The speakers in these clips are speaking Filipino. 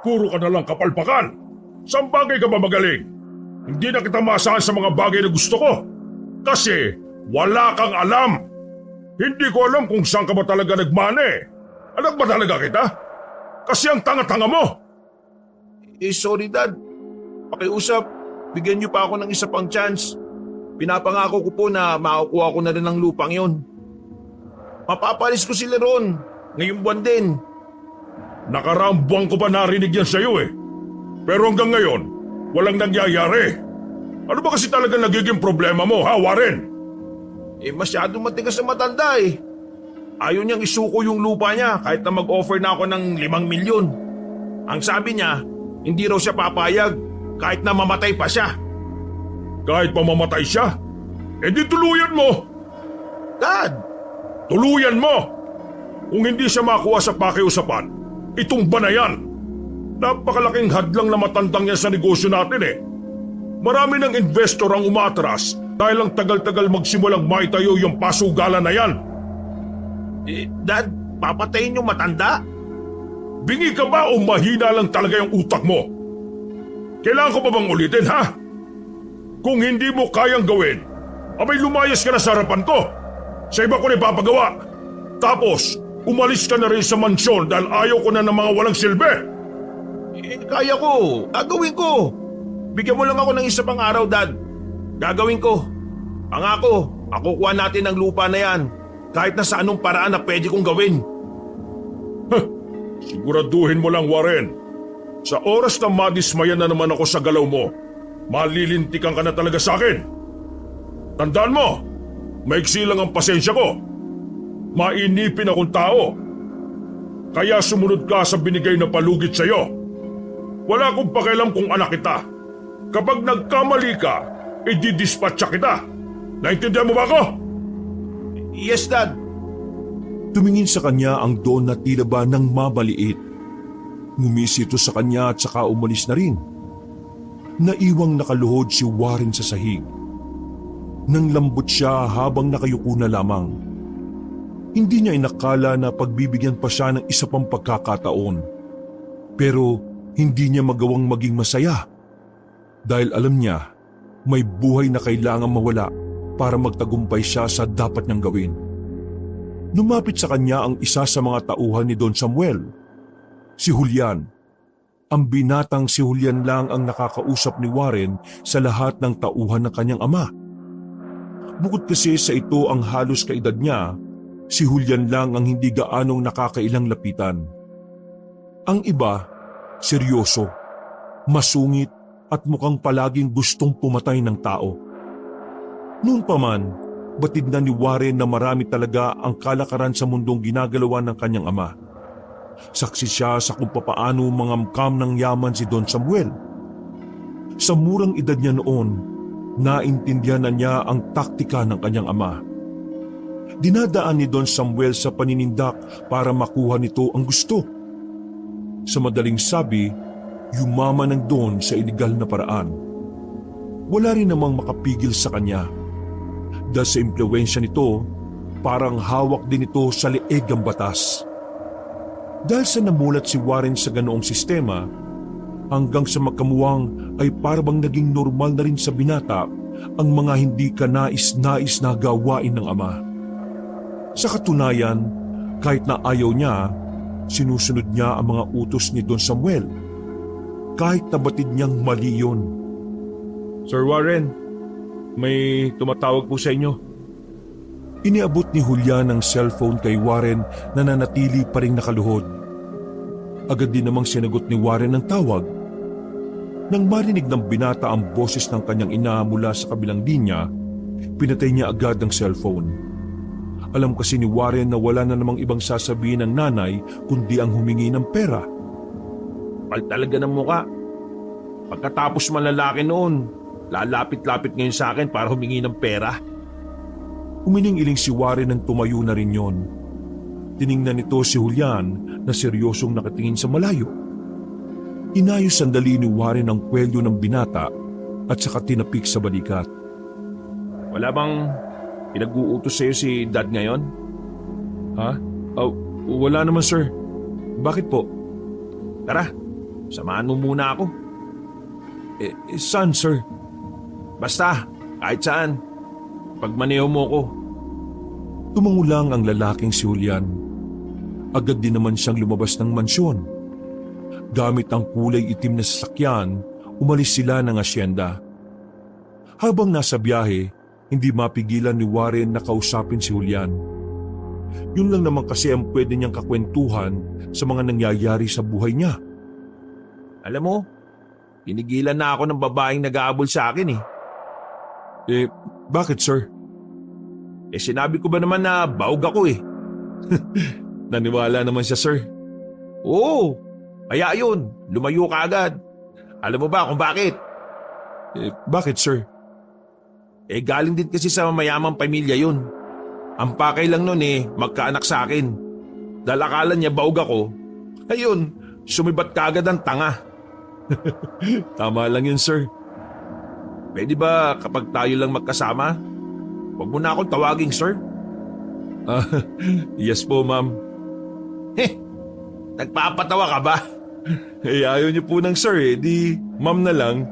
Puro ka na lang kapalpakan. Saan bagay ka ba magaling? Hindi na kita maasahan sa mga bagay na gusto ko. Kasi wala kang alam. Hindi ko alam kung saan ka ba talaga nagmane. Anak ba talaga kita? Kasi ang tanga-tanga mo. Sorry Dad. Pakiusap, bigyan niyo pa ako ng isa pang chance. Pinapangako ko po na makukuha ko na rin ang lupang yon. Mapapalis ko sila ron. Ngayong buwan din. Nakaraang buwan ko pa narinig yan sa'yo eh. Pero hanggang ngayon, walang nangyayari. Ano ba kasi talaga nagiging problema mo, ha, Warren? Masyadong matigas na matanda eh. Ayaw niyang isuko yung lupa niya kahit na mag-offer na ako ng 5 milyon. Ang sabi niya, hindi raw siya papayag kahit na mamatay pa siya. Kahit pa mamatay siya, edi tuluyan mo. Dad! Tuluyan mo! Kung hindi siya makuha sa pakiusapan, itumba na yan. Napakalaking hadlang na matandang yan sa negosyo natin eh. Marami ng investor ang umatras dahil ang tagal-tagal magsimulang maitayo yung pasugalan na yan. Dad, papatayin yung matanda? Bingi ka ba o mahina lang talaga yung utak mo? Kailangan ko pa bang ulitin, ha? Kung hindi mo kayang gawin, abay lumayas ka na sa harapan ko. Sa iba ko na ipapagawa. Tapos, umalis ka na rin sa mansyon dahil ayaw ko na ng mga walang silbi. Kaya ko. Gagawin ko. Bigyan mo lang ako ng isa pang araw, Dad. Gagawin ko. Pangako, makukuha natin ang lupa na yan. Kahit na sa anong paraan na pwede kong gawin. Siguraduhin mo lang, Warren. Sa oras na madismayan na naman ako sa galaw mo, malilintikan ka na talaga sa akin. Tandaan mo, maiksi lang ang pasensya ko. Mainipin akong tao. Kaya sumunod ka sa binigay na palugit sa'yo. Wala akong pakialam kung anak kita. Kapag nagkamali ka, i-dispatcha kita. Naintindihan mo ba ako? Yes, Dad. Tumingin sa kanya ang Don na tila ba nang mabaliit. Ngumisi ito sa kanya at saka umalis na rin. Naiwang nakaluhod si Warren sa sahig. Nang lambot siya habang nakayuko na lamang. Hindi niya inakala na pagbibigyan pa siya ng isa pang pagkakataon. Pero hindi niya magawang maging masaya. Dahil alam niya, may buhay na kailangang mawala para magtagumpay siya sa dapat niyang gawin. Lumapit sa kanya ang isa sa mga tauhan ni Don Samuel, si Julian. Ang binatang si Julian lang ang nakakausap ni Warren sa lahat ng tauhan ng kanyang ama. Bukod kasi sa ito ang halos kaedad niya, si Julian lang ang hindi gaanong nakakailang lapitan. Ang iba, seryoso, masungit at mukhang palaging gustong pumatay ng tao. Noon pa man, batid na ni Warren na marami talaga ang kalakaran sa mundong ginagalawan ng kanyang ama. Saksi siya sa kung papaano mangamkam ng yaman si Don Samuel. Sa murang edad niya noon, naintindihan na niya ang taktika ng kanyang ama. Dinadaan ni Don Samuel sa paninindak para makuha nito ang gusto. Sa madaling sabi, yumaman ng Don sa iligal na paraan. Wala rin namang makapigil sa kanya. Dahil sa impluwensya nito, parang hawak din ito sa leeg ang batas. Dahil sa namulat si Warren sa ganoong sistema, hanggang sa makamuwang ay parang naging normal na rin sa binata ang mga hindi kanais-nais na gawain ng ama. Sa katunayan, kahit na ayaw niya, sinusunod niya ang mga utos ni Don Samuel. Kahit nabatid niyang mali yun. Sir Warren, may tumatawag po sa inyo. Iniabot ni Julian ang cellphone kay Warren na nanatili pa rin nakaluhod. Agad din namang sinagot ni Warren ang tawag. Nang marinig ng binata ang boses ng kanyang ina mula sa kabilang linya, pinatay niya agad ang cellphone. Alam kasi ni Warren na wala na namang ibang sasabihin ng nanay kundi ang humingi ng pera. Pal talaga ng muka. Pagkatapos malalaki noon, lalapit-lapit ngayon sa akin para humingi ng pera. Umiling-iling si Warren nang tumayo na rin yon. Tiningnan nito si Julian na seryosong nakatingin sa malayo. Inayos sandali ni Warren ang kwelyo ng binata at saka tinapik sa balikat. Wala bang pinag-uutos sa'yo si Dad ngayon? Ha? Wala naman sir. Bakit po? Tara, Samahan mo muna ako. Saan, sir? Basta, kahit saan. Pagmaneho mo ko. Tumango lang ang lalaking si Julian. Agad din naman siyang lumabas ng mansyon. Gamit ang kulay itim na sasakyan, umalis sila ng asyenda. Habang nasa biyahe, hindi mapigilan ni Warren na kausapin si Julian. Yun lang naman kasi ang pwede niyang kakwentuhan sa mga nangyayari sa buhay niya. Alam mo, pinigilan na ako ng babaeng nag-aabol sa akin Bakit, sir? Sinabi ko ba naman na baog ako Naniwala naman siya, sir. Oo, kaya yun, lumayo ka agad. Alam mo ba kung bakit? Bakit, sir? Galing din kasi sa mayamang pamilya yun. Ang pakay lang nun magkaanak sa akin. Dahil akala niya baog ako. Ayun, sumibat ka agad ang tanga. Tama lang yun, sir. Pwede ba kapag tayo lang magkasama? Huwag mo na akong tawaging sir. Yes po, ma'am. Nagpapatawa ka ba? Ayaw niyo po ng sir di ma'am na lang.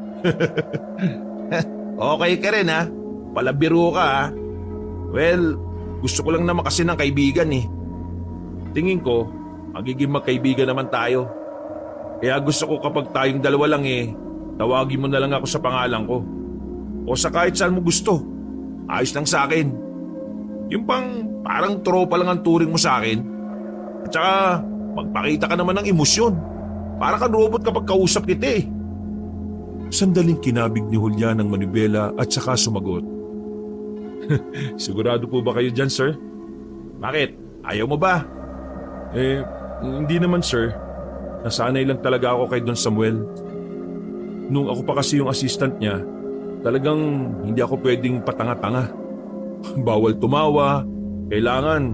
Okay ka rin Palabiro ka Well, gusto ko lang naman kasi ng kaibigan Tingin ko, magiging magkaibigan naman tayo. Kaya gusto ko kapag tayong dalawa lang tawagin mo na lang ako sa pangalan ko. O sa kahit saan mo gusto. Ayos lang sa akin. Yung parang tropa lang ang turing mo sa akin. At saka, magpakita ka naman ng emosyon. Para kang robot kapag kausap kita Sandaling kinabig ni Julian ang manibela at saka sumagot. Sigurado po ba kayo dyan, sir? Bakit? Ayaw mo ba? Hindi naman, sir. Nasanay lang talaga ako kay Don Samuel. Nung ako pa kasi yung assistant niya, talagang hindi ako pwedeng patanga-tanga. Bawal tumawa, kailangan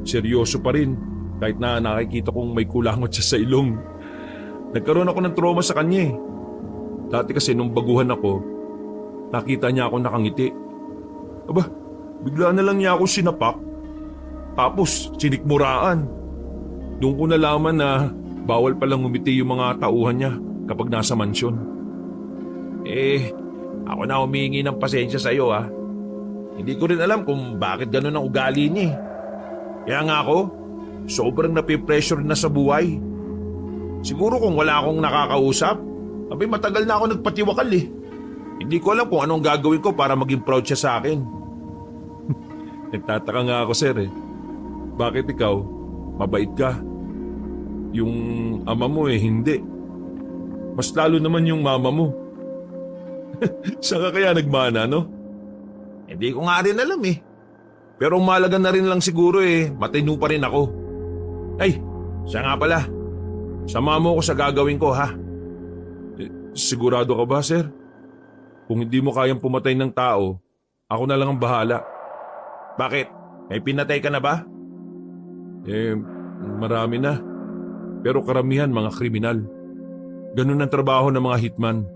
seryoso pa rin kahit na nakikita kong may kulangot siya sa ilong. Nagkaroon ako ng trauma sa kanya Dati kasi nung baguhan ako, nakita niya ako nakangiti. Aba, bigla na lang niya ako sinapak. Tapos sinikmuraan. Doon ko nalaman na bawal palang umiti yung mga tauhan niya kapag nasa mansyon. Ako na humingi ng pasensya sa iyo Hindi ko rin alam kung bakit ganun ang ugali niya Kaya nga ako, sobrang napipressure na sa buhay. Siguro kung wala akong nakakausap, matagal na ako nagpatiwakal Hindi ko alam kung anong gagawin ko para maging proud siya sa akin. Nagtataka nga ako, sir Bakit ikaw, mabait ka? Yung ama mo hindi. Mas lalo naman yung mama mo. Saan ka kaya nagmana, no? Hindi ko nga rin alam Pero umalaga na rin lang siguro matino pa rin ako. Ay, siya nga pala. Sama mo ko sa gagawin ko Sigurado ka ba, sir? Kung hindi mo kayang pumatay ng tao, ako na lang ang bahala. Bakit? May pinatay ka na ba? Marami na. Pero karamihan mga kriminal. Ganun ang trabaho ng mga hitman.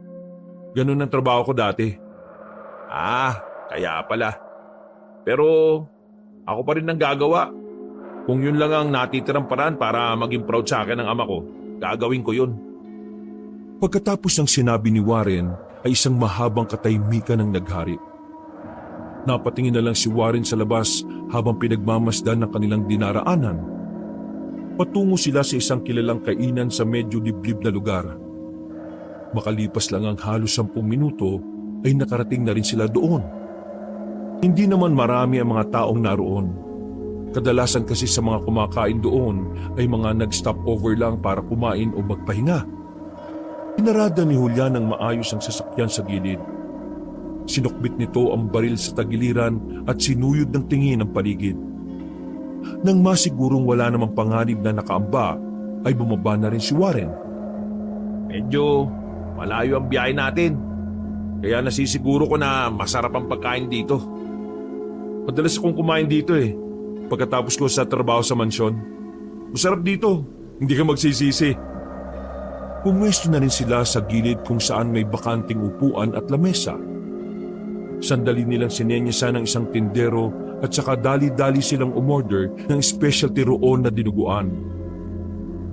Ganun ang trabaho ko dati. Kaya pala. Pero ako pa rin ang gagawa. Kung yun lang ang natitirang paraan para maging proud sa akin ng ama ko, gagawin ko yun. Pagkatapos ng sinabi ni Warren ay isang mahabang katahimikan ang naghari. Napatingin na lang si Warren sa labas habang pinagmamasdan ng kanilang dinaraanan. Patungo sila sa isang kilalang kainan sa medyo liblib na lugar. Makalipas lang ang halos 10 minuto ay nakarating na rin sila doon. Hindi naman marami ang mga taong naroon. Kadalasan kasi sa mga kumakain doon ay mga nag-stop over lang para kumain o magpahinga. Pinarada ni Julian ng maayos ang sasakyan sa gilid. Sinukbit nito ang baril sa tagiliran at sinuyod ng tingin ang paligid. Nang masigurong wala namang panganib na nakaamba, ay bumaba na rin si Warren. Medyo malayo ang biyahe natin. Kaya nasisiguro ko na masarap ang pagkain dito. Madalas akong kumain dito pagkatapos ko sa trabaho sa mansyon. Masarap dito, hindi ka magsisisi. Pumwesto na rin sila sa gilid kung saan may bakanting upuan at lamesa. Sandali nilang sinenyasan ng isang tindero at saka dali-dali silang umorder ng specialty roon na dinuguan.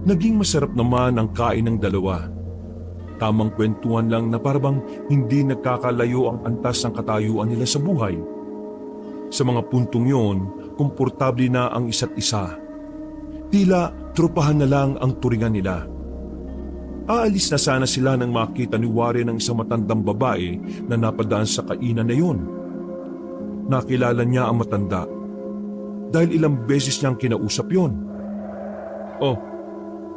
Naging masarap naman ang kain ng dalawa. Tamang kwentuhan lang na parabang hindi nagkakalayo ang antas ng katayuan nila sa buhay. Sa mga puntong yon, komportable na ang isa't isa. Tila tropahan na lang ang turingan nila. Aalis na sana sila nang makita ni Warren ang isang matandang babae na napadaan sa kainan na yon. Nakilala niya ang matanda dahil ilang beses niyang kinausap yon. Oh,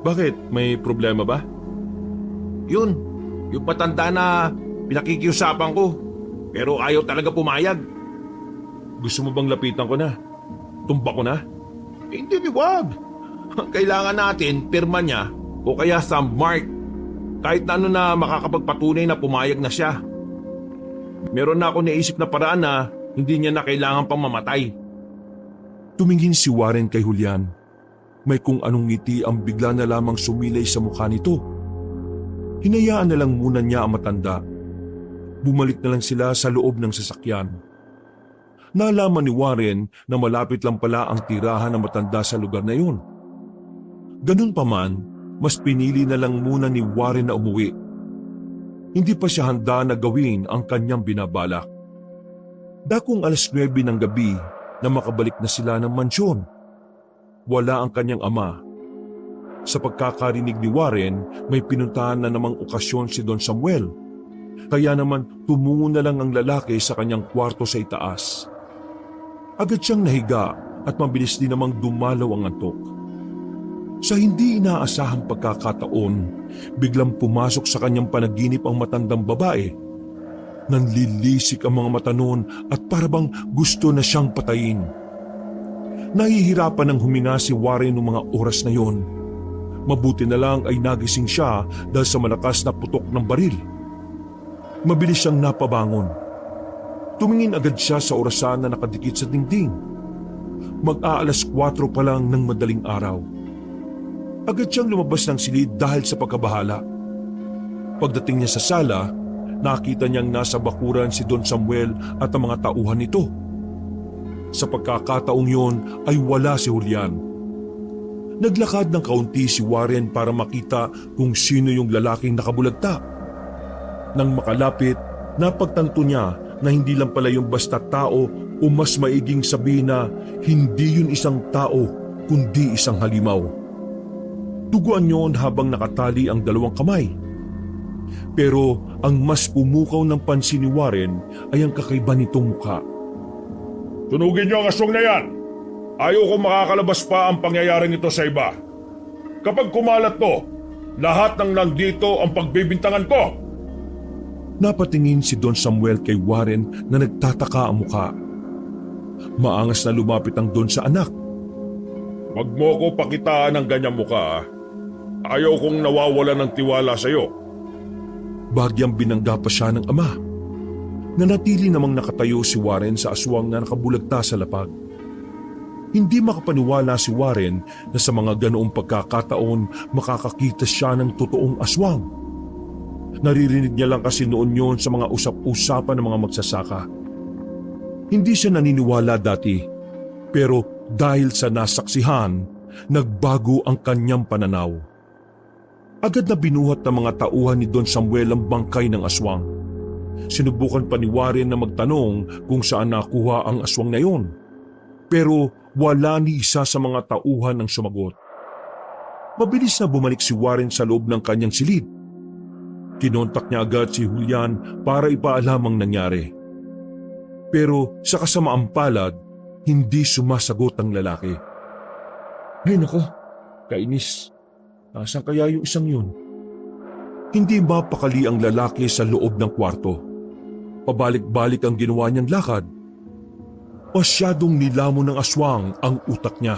bakit? May problema ba? Yun, yung matanda na pinakikiusapan ko. Pero ayaw talaga pumayag. Gusto mo bang lapitan ko na? Tumba ko na? Hindi, wag. Kailangan natin pirma niya o kaya thumb mark. Kahit na ano na makakapagpatunay na pumayag na siya. Meron na ako naisip na paraan na hindi niya na kailangan pang mamatay. Tumingin si Warren kay Julian. May kung anong ngiti ang bigla na lamang sumilay sa mukha nito. Hinayaan na lang muna niya ang matanda. Bumalik na lang sila sa loob ng sasakyan. Nalaman ni Warren na malapit lang pala ang tirahan ng matanda sa lugar na yun. Ganun pa man, mas pinili na lang muna ni Warren na umuwi. Hindi pa siya handa na gawin ang kanyang binabalak. Dakong 9:00 ng gabi na makabalik na sila ng mansyon. Wala ang kanyang ama. Sa pagkakarinig ni Warren, may pinuntahan na namang okasyon si Don Samuel. Kaya naman tumungo na lang ang lalaki sa kanyang kwarto sa itaas. Agad siyang nahiga at mabilis din namang dumalaw ang antok. Sa hindi inaasahang pagkakataon, biglang pumasok sa kanyang panaginip ang matandang babae. Nanlilisik ang mga mata noon at parabang gusto na siyang patayin. Nahihirapan ng huminga si Warren noong mga oras na yon. Mabuti na lang ay nagising siya dahil sa malakas na putok ng baril. Mabilis siyang napabangon. Tumingin agad siya sa orasan na nakadikit sa dingding. Mag-aalas 4 pa lang ng madaling araw. Agad siyang lumabas ng silid dahil sa pagkabahala. Pagdating niya sa sala, nakita niyang nasa bakuran si Don Samuel at ang mga tauhan nito. Sa pagkakataong yon ay wala si Julian. Naglakad ng kaunti si Warren para makita kung sino yung lalaking nakabulagta. Nang makalapit, napagtanto niya na hindi lang pala yung basta tao o mas maiging sabihin na hindi yun isang tao kundi isang halimaw. Duguan yon habang nakatali ang dalawang kamay. Pero ang mas pumukaw ng pansin ni Warren ay ang kakaiba nitong mukha. Tunugin niyo ang aswang na yan. Ayaw kong makakalabas pa ang pangyayaring ito sa iba. Kapag kumalat to, lahat ng nandito ang pagbibintangan ko. Napatingin si Don Samuel kay Warren na nagtataka ang mukha. Maangas na lumapit ang Don sa anak. Wag mo ko pakitaan ng ganyang mukha. Ayaw kong nawawala ng tiwala sa iyo. Bagyang binangga pa siya ng ama. Nanatili namang nakatayo si Warren sa aswang na nakabulagta sa lapag. Hindi makapaniwala si Warren na sa mga ganoong pagkakataon makakakita siya ng totoong aswang. Naririnig niya lang kasi noon yon sa mga usap-usapan ng mga magsasaka. Hindi siya naniniwala dati, pero dahil sa nasaksihan, nagbago ang kanyang pananaw. Agad na binuhat ng mga tauhan ni Don Samuel ang bangkay ng aswang. Sinubukan pa ni Warren na magtanong kung saan nakuha ang aswang na yon. Pero wala ni isa sa mga tauhan ang sumagot. Mabilis na bumalik si Warren sa loob ng kanyang silid. Kinontak niya agad si Julian para ipaalam ang nangyari. Pero sa kasamaang palad, hindi sumasagot ang lalaki. Ay nako, kainis. Nasaan kaya yung isang yun? Hindi mapakali ang lalaki sa loob ng kwarto. Pabalik-balik ang ginawa niyang lakad. Masyadong nilamon ng aswang ang utak niya.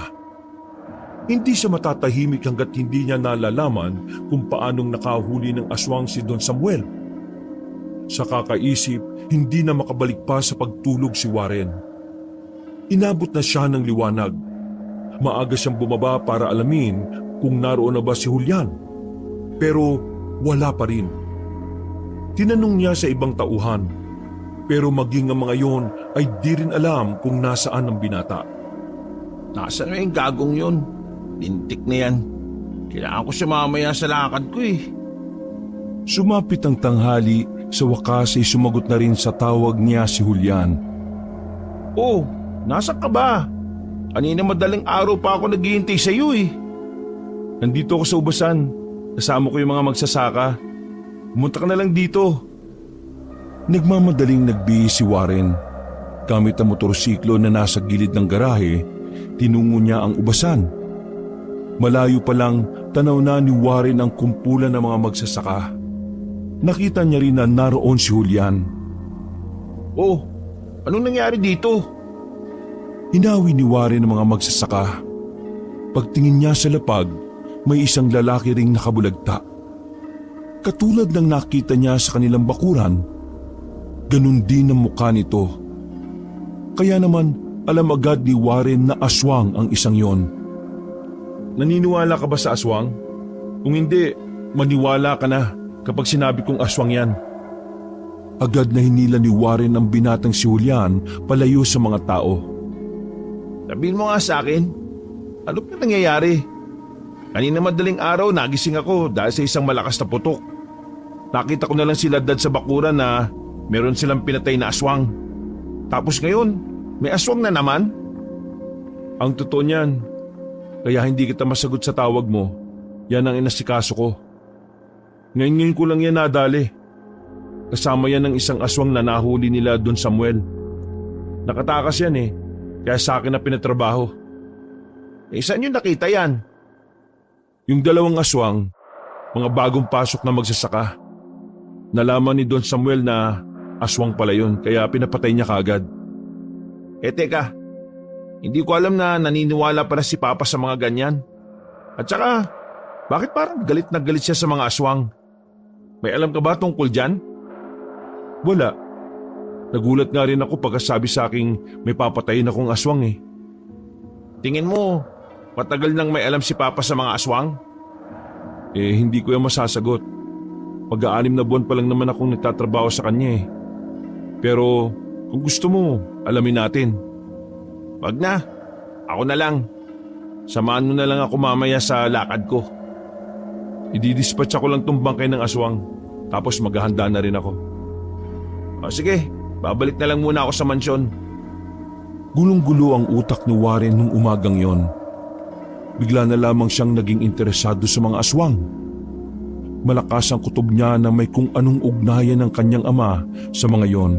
Hindi siya matatahimik hanggat hindi niya nalalaman kung paanong nakahuli ng aswang si Don Samuel. Sa kakaisip, hindi na makabalik pa sa pagtulog si Warren. Inabot na siya ng liwanag. Maaga siyang bumaba para alamin kung naroon na ba si Julian. Pero wala pa rin. Tinanong niya sa ibang tauhan, pero maging ang mga yon ay di rin alam kung nasaan ang binata. Nasaan na yung gagong yun? Lintik na yan. Kailangan ko siya mamaya sa lakad ko eh. Sumapit ang tanghali, sa wakas ay sumagot na rin sa tawag niya si Julian. Oh, nasa ka ba? Kanina madaling araw pa ako naghihintay sa iyo eh. Nandito ako sa ubasan. Kasama ko yung mga magsasaka. Pumunta ka na lang dito. Nagmamadaling nagbihis si Warren. Gamit ang motorsiklo na nasa gilid ng garahe, tinungo niya ang ubasan. Malayo pa lang, tanaw na ni Warren ang kumpulan ng mga magsasaka. Nakita niya rin na naroon si Julian. Oh, anong nangyari dito? Hinawi ni Warren ang mga magsasaka. Pagtingin niya sa lapag, may isang lalaki ring nakabulagta. Katulad ng nakita niya sa kanilang bakuran, ganun din ang mukha nito. Kaya naman alam agad ni Warren na aswang ang isang yon. Naniniwala ka ba sa aswang? Kung hindi, maniwala ka na kapag sinabi kong aswang yan. Agad na hinila ni Warren ang binatang si Julian palayo sa mga tao. Sabihin mo nga sa akin, ano pa nangyayari? Kanina madaling araw nagising ako dahil sa isang malakas na putok. Nakita ko na lang sila dad sa bakuran na meron silang pinatay na aswang. Tapos ngayon, may aswang na naman? Ang totoo niyan, kaya hindi kita masagot sa tawag mo. Yan ang inasikaso ko. Ngayon ko lang yan nadali. Kasama yan ng isang aswang na nahuli nila Don Samuel. Nakatakas yan eh, kaya sa akin na pinatrabaho. Saan yun nakita yan? Yung dalawang aswang, mga bagong pasok na magsasaka. Nalaman ni Don Samuel na aswang pala yun, kaya pinapatay niya kaagad. Teka, hindi ko alam na naniniwala pala si Papa sa mga ganyan. At saka, bakit parang galit na galit siya sa mga aswang? May alam ka ba tungkol dyan? Wala. Nagulat nga rin ako pagkasabi sa aking may papatayin akong aswang eh. Tingin mo, matagal nang may alam si Papa sa mga aswang? Hindi ko yan masasagot. Mag-6 na buwan pa lang naman akong nagtatrabaho sa kanya eh. Pero kung gusto mo, alamin natin. Wag na, ako na lang. Samahan mo na lang ako mamaya sa lakad ko. Ididispatch ako lang tong bangkay ng aswang, tapos maghahanda na rin ako. Sige, babalik na lang muna ako sa mansyon. Gulong-gulo ang utak ni Warren nung umagang yon. Bigla na lamang siyang naging interesado sa mga aswang. Malakas ang kutob niya na may kung anong ugnayan ng kanyang ama sa mga yon.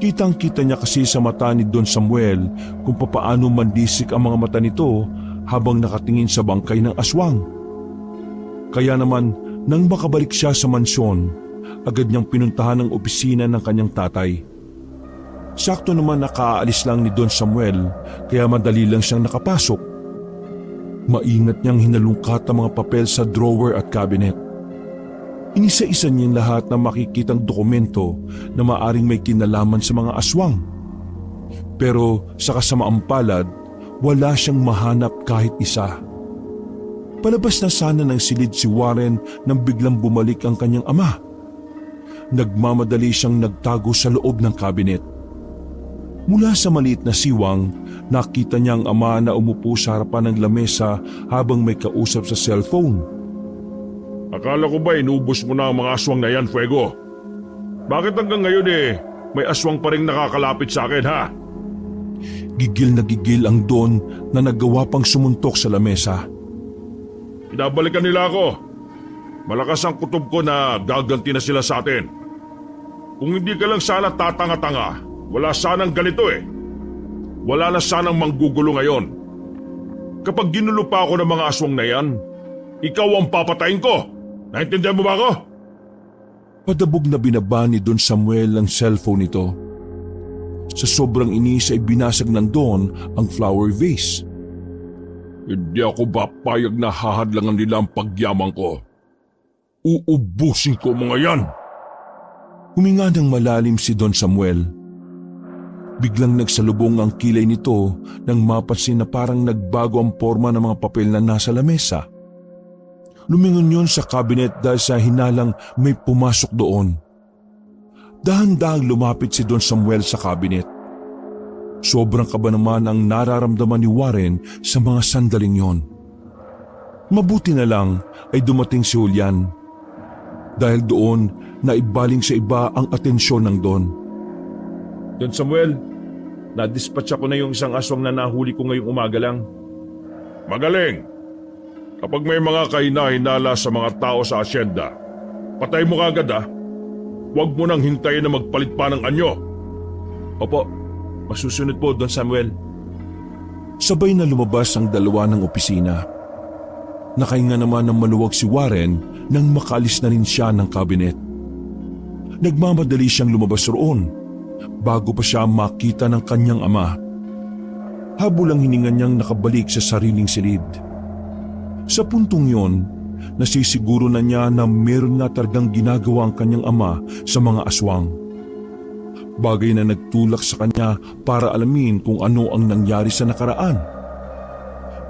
Kitang-kita niya kasi sa mata ni Don Samuel kung papaano mandisik ang mga mata nito habang nakatingin sa bangkay ng aswang. Kaya naman, nang makabalik siya sa mansyon, agad niyang pinuntahan ang opisina ng kanyang tatay. Sakto naman nakaalis lang ni Don Samuel, kaya madali lang siyang nakapasok. Maingat niyang hinalungkat ang mga papel sa drawer at cabinet. Inisa-isa niyang lahat ng makikitang dokumento na maaring may kinalaman sa mga aswang. Pero sa kasamaang palad, wala siyang mahanap kahit isa. Palabas na sana ng silid si Warren nang biglang bumalik ang kanyang ama. Nagmamadali siyang nagtago sa loob ng kabinet. Mula sa maliit na siwang, nakita niya ang ama na umupo sa harapan ng lamesa habang may kausap sa cellphone. Akala ko ba inubos mo na ang mga aswang na yan, Fuego? Bakit hanggang ngayon may aswang pa rin nakakalapit sa akin, ha? Gigil na gigil ang Don na naggawa pang sumuntok sa lamesa. Pinabalikan nila ako. Malakas ang kutob ko na gaganti na sila sa atin. Kung hindi ka lang sana tatanga-tanga, wala sanang ganito eh. Wala na sanang manggugulo ngayon. Kapag ginulo pa ako ng mga aswang na yan, ikaw ang papatayin ko. Naintindihan mo ba ako? Padabog na binaba ni Don Samuel ang cellphone nito. Sa sobrang inis ay binasag ng Don ang flower vase. Hindi ako papayag na hahadlangan nila ang pagyaman ko. Uubusin ko mga yan. Huminga ng malalim si Don Samuel. Biglang nagsalubong ang kilay nito nang mapansin na parang nagbago ang forma ng mga papel na nasa lamesa. Lumingon yon sa cabinet dahil sa hinalang may pumasok doon. Dahan-dahang lumapit si Don Samuel sa cabinet. Sobrang kaba naman ang nararamdaman ni Warren sa mga sandaling yon. Mabuti na lang ay dumating si Julian. Dahil doon, naibaling sa iba ang atensyon ng Don. Don Samuel, na-dispatch ako na yung isang aswang na nahuli ko ngayong umaga lang. Magaling! Kapag may mga kahina-hinala sa mga tao sa asyenda, patay mo kagad ah. Huwag mo nang hintayin na magpalit pa ng anyo. Opo, masusunod po, Don Samuel. Sabay na lumabas ang dalawa ng opisina. Nakahinga naman ng maluwag si Warren nang makaalis na rin siya ng kabinet. Nagmamadali siyang lumabas roon bago pa siya makita ng kanyang ama. Habulang hininga niyang nakabalik sa sariling silid. Sa puntong yon, nasisiguro na niya na meron nga talagang ginagawa ang kanyang ama sa mga aswang. Bagay na nagtulak sa kanya para alamin kung ano ang nangyari sa nakaraan.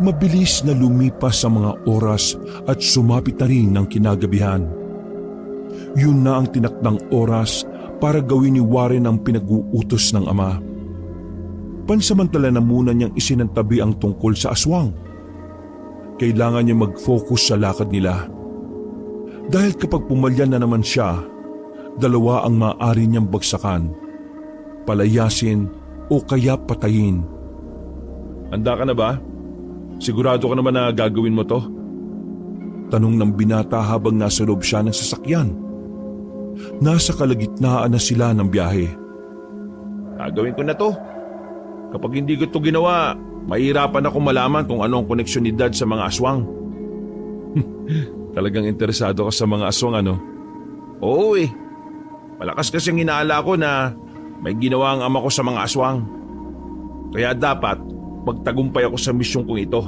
Mabilis na lumipas sa mga oras at sumapit na rin ng kinagabihan. Yun na ang tinakdang oras para gawin ni Warren ang pinag-uutos ng ama. Pansamantala na muna niyang isinantabi ang tungkol sa aswang. Kailangan niya mag-focus sa lakad nila. Dahil kapag pumalyan na naman siya, dalawa ang maaari niyang bagsakan, palayasin o kaya patayin. Handa ka na ba? Sigurado ka naman na gagawin mo to? Tanong ng binata habang nasa loob siya ng sasakyan. Nasa kalagitnaan na sila ng biyahe. Gagawin ko na to. Kapag hindi ko to ginawa, mahirapan ako malaman kung ano ang koneksyon ni Dad sa mga aswang. Talagang interesado ka sa mga aswang ano? Oo eh. Malakas kasing inaala ko na may ginawa ang ama ko sa mga aswang. Kaya dapat magtagumpay ako sa misyon kong ito.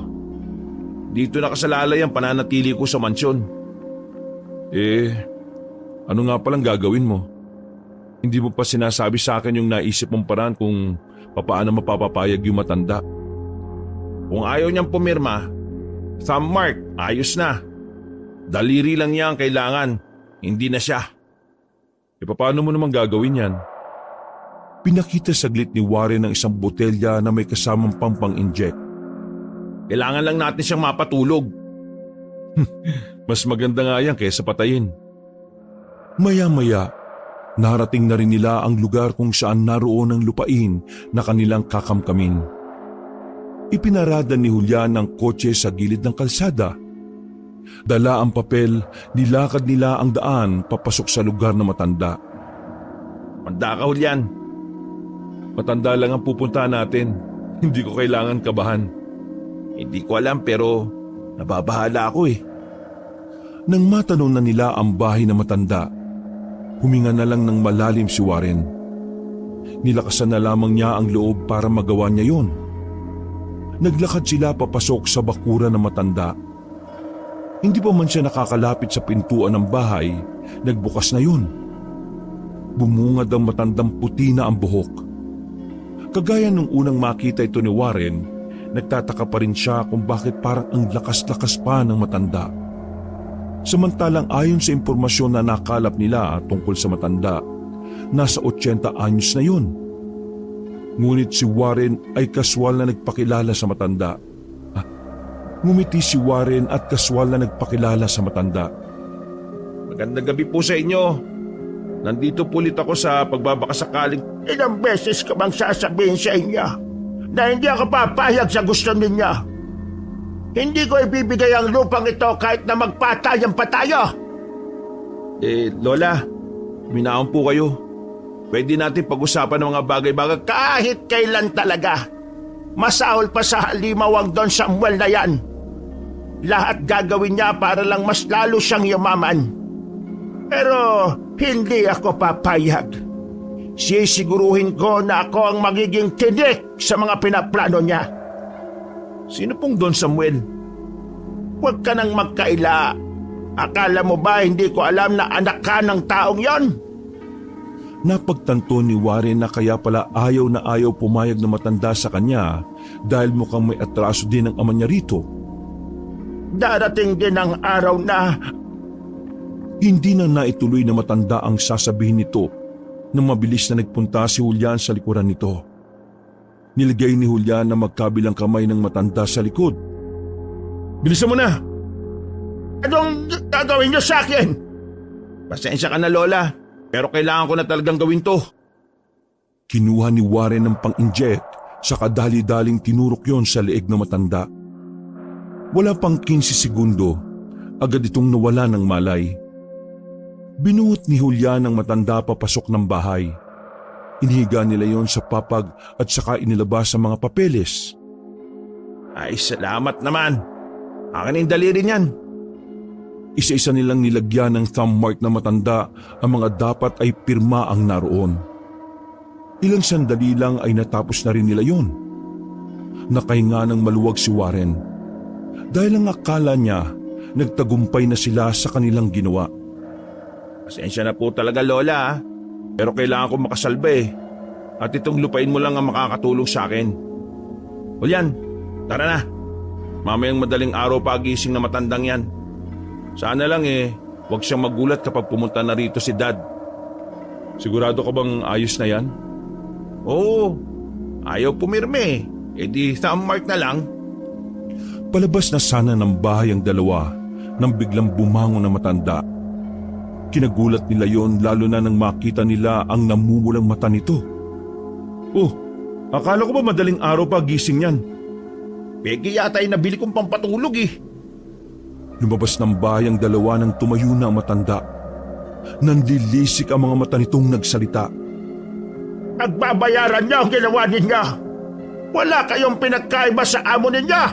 Dito nakasalalay ang pananatili ko sa mansyon. Ano nga palang gagawin mo? Hindi mo pa sinasabi sa akin yung naisip mong paraan kung papaano mapapapayag yung matanda. Kung ayaw niyang pumirma, thumb mark, ayos na. Daliri lang niya ang kailangan, hindi na siya. Paano mo naman gagawin yan? Pinakita saglit ni Warren ng isang botelya na may kasamang pampang-inject. Kailangan lang natin siyang mapatulog. Mas maganda nga yan kaysa patayin. Maya-maya, narating na rin nila ang lugar kung saan naroon ang lupain na kanilang kakamkamin. Ipinarada ni Julian ang kotse sa gilid ng kalsada. Dala ang papel, nilakad nila ang daan papasok sa lugar na matanda. Manda ka, Julian. Matanda lang ang pupuntahan natin. Hindi ko kailangan kabahan. Hindi ko alam pero nababahala ako eh. Nang matanong na nila ang bahay na matanda, huminga na lang ng malalim si Warren. Nilakasan na lamang niya ang loob para magawa niya yon. Naglakad sila papasok sa bakuran ng matanda. Hindi pa man siya nakakalapit sa pintuan ng bahay, nagbukas na yun. Bumungad ang matandang puti na ang buhok. Kagaya nung unang makita ito ni Warren, nagtataka pa rin siya kung bakit parang ang lakas-lakas pa ng matanda. Samantalang ayon sa impormasyon na nakalap nila tungkol sa matanda, nasa 80 anyos na yun. Ngunit si Warren ay kaswal na nagpakilala sa matanda. Ngumiti si Warren at kaswal na nagpakilala sa matanda. Magandang gabi po sa inyo. Nandito po ulit ako sa pagbabakasakaling. Ilang beses ka bang sasabihin sa inyo na hindi ako papayag sa gusto ninyo? Hindi ko ibibigay ang lupang ito kahit na magpatayan pa tayo. Lola, minaon po kayo. Pwede natin pag-usapan ng mga bagay-bagay kahit kailan talaga. Masahol pa sa halimawang Don Samuel na yan. Lahat gagawin niya para lang mas lalo siyang yumaman. Pero hindi ako papayag. Sisiguruhin ko na ako ang magiging tinik sa mga pinaplano niya. Sino pong Don Samuel? Huwag ka nang magkaila. Akala mo ba hindi ko alam na anak ka ng taong yon? Napagtanto ni Warren na kaya pala ayaw na ayaw pumayag na matanda sa kanya dahil mukhang may atraso din ang ama niya rito. Darating din ang araw na... Hindi na naituloy na matanda ang sasabihin nito nang mabilis na nagpunta si Julian sa likuran nito. Nilagay ni Julian na magkabilang kamay ng matanda sa likod. Bilisan mo na! Anong gagawin niyo sa akin? Pasensya ka na Lola, pero kailangan ko na talagang gawin to. Kinuha ni Warren ng pang-inject sa kadali-daling tinurok yon sa leeg ng matanda. Wala pang 15 segundo, agad itong nawala ng malay. Binuot ni Julian ang matanda papasok ng bahay. Inihiga nila yon sa papag at saka inilabas sa mga papeles. Ay, salamat naman. Akin ang daliri niyan. Isa-isa nilang nilagyan ng thumb mark na matanda ang mga dapat ay pirma ang naroon. Ilang sandali lang ay natapos na rin nila yon. Nakahinga ng maluwag si Warren dahil ang akala niya nagtagumpay na sila sa kanilang ginawa. Pasensya na po talaga Lola, pero kailangan ko makasalba eh. At itong lupain mo lang ang makakatulong sa akin. Julian, tara na. Mamayang madaling araw pagising na matandang yan. Sana lang huwag siyang magulat kapag pumunta na rito si Dad. Sigurado ka bang ayos na yan? Oo, ayaw pumirme di thumb mark na lang. Palabas na sana ng bahay ang dalawa nang biglang bumangon na matanda. Kinagulat nila yon lalo na nang makita nila ang namumulang mata nito. Oh, akala ko ba madaling araw pa gising yan? Pegi yata ay nabili kong pampatulog eh. Lumabas ng bahay ang dalawa nang tumayo na ang matanda. Nanlilisik ang mga mata nitong nagsalita. Nagbabayaran niya ang ginawa ninyo. Wala kayong pinagkaiba sa amo ninyo.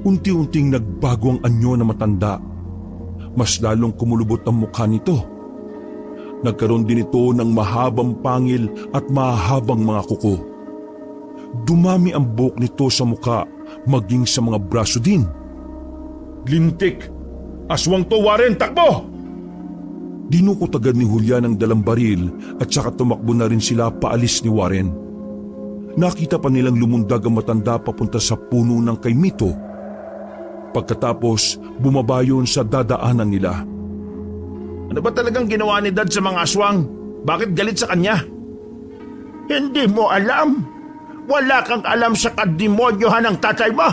Unti-unting nagbago ang anyo na matanda. Mas lalong kumulubot ang mukha nito. Nagkaroon din ito ng mahabang pangil at mahabang mga kuko. Dumami ang buhok nito sa mukha maging sa mga braso din. Lintik! Aswang to, Warren! Takbo! Dinukot agad ni Julian ang dalang baril at saka tumakbo na rin sila paalis ni Warren. Nakita pa nilang lumundag ang matanda papunta sa puno ng kay Mito. Pagkatapos, bumaba yun sa dadaanan nila. Ano ba talagang ginawa ni Dad sa mga aswang? Bakit galit sa kanya? Hindi mo alam. Wala kang alam sa kademonyohan ng tatay mo.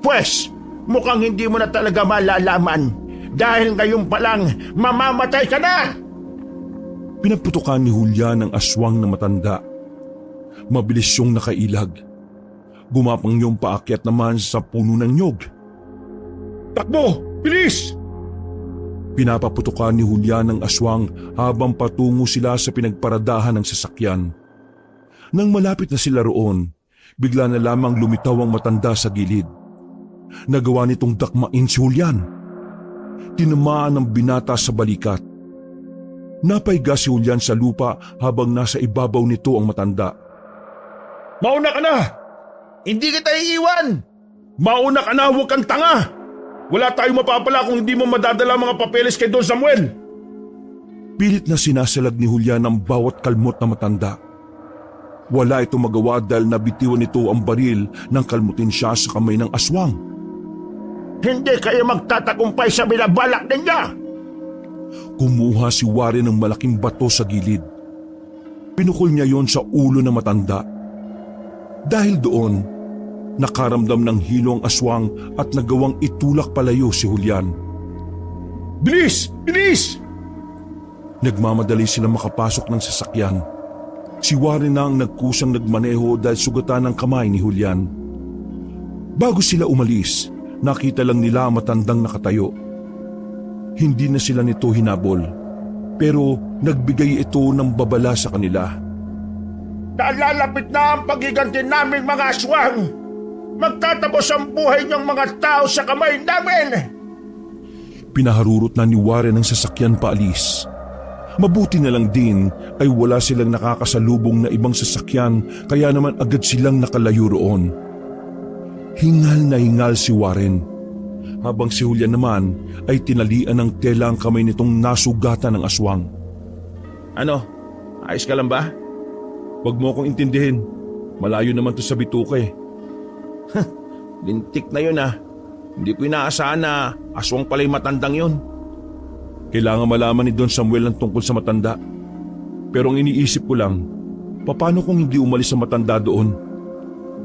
Pwes, mukhang hindi mo na talaga malalaman. Dahil ngayon pa lang, mamamatay ka na! Pinaputukan ni Julian ang aswang na matanda. Mabilis siyong nakailag. Gumapang yung paakyat naman sa puno ng nyog. Takbo! Bilis! Pinapaputukan ni Julian ang aswang habang patungo sila sa pinagparadahan ng sasakyan. Nang malapit na sila roon, bigla na lamang lumitaw ang matanda sa gilid. Nagawa nitong dakmain si Julian. Tinamaan ng binata sa balikat. Napaiga si Julian sa lupa habang nasa ibabaw nito ang matanda. Mauna ka na! Hindi kita iiwan! Mauna ka na! Huwag kang tanga! Wala tayong mapapala kung hindi mo madadala mga papeles kay Don Samuel! Pilit na sinasalag ni Julian ang bawat kalmot na matanda. Wala ito magawa dahil nabitiwan nito ang baril nang kalmutin siya sa kamay ng aswang. Hindi kayo magtatagumpay sa binabalak ninyo! Kumuha si Warren ng malaking bato sa gilid. Pinukol niya yon sa ulo ng matanda. Dahil doon, nakaramdam ng hilo ang aswang at nagawang itulak palayo si Julian. Bilis! Bilis! Nagmamadali silang makapasok ng sasakyan. Si Warren na ang nagkusang nagmaneho dahil sugatan ng kamay ni Julian. Bago sila umalis, nakita lang nila ang matandang nakatayo. Hindi na sila nito hinabol, pero nagbigay ito ng babala sa kanila. Nalalapit na ang pagiganti naming mga aswang! Magtatapos ang buhay niyong mga tao sa kamay namin! Pinaharurot na ni Warren ang sasakyan paalis. Mabuti na lang din ay wala silang nakakasalubong na ibang sasakyan kaya naman agad silang nakalayo roon. Hingal na hingal si Warren. Habang si Julian naman ay tinalian ng tela ang kamay nitong nasugatan ng aswang. Ano? Ayos ka lang ba? Huwag mo akong intindihin. Malayo naman to sa bituka eh. Lintik na yun ah. Hindi ko inaasahan na aswang pala'y matandang yun. Kailangan malaman ni Don Samuel ang tungkol sa matanda. Pero ang iniisip ko lang, paano kung hindi umalis ang matanda doon?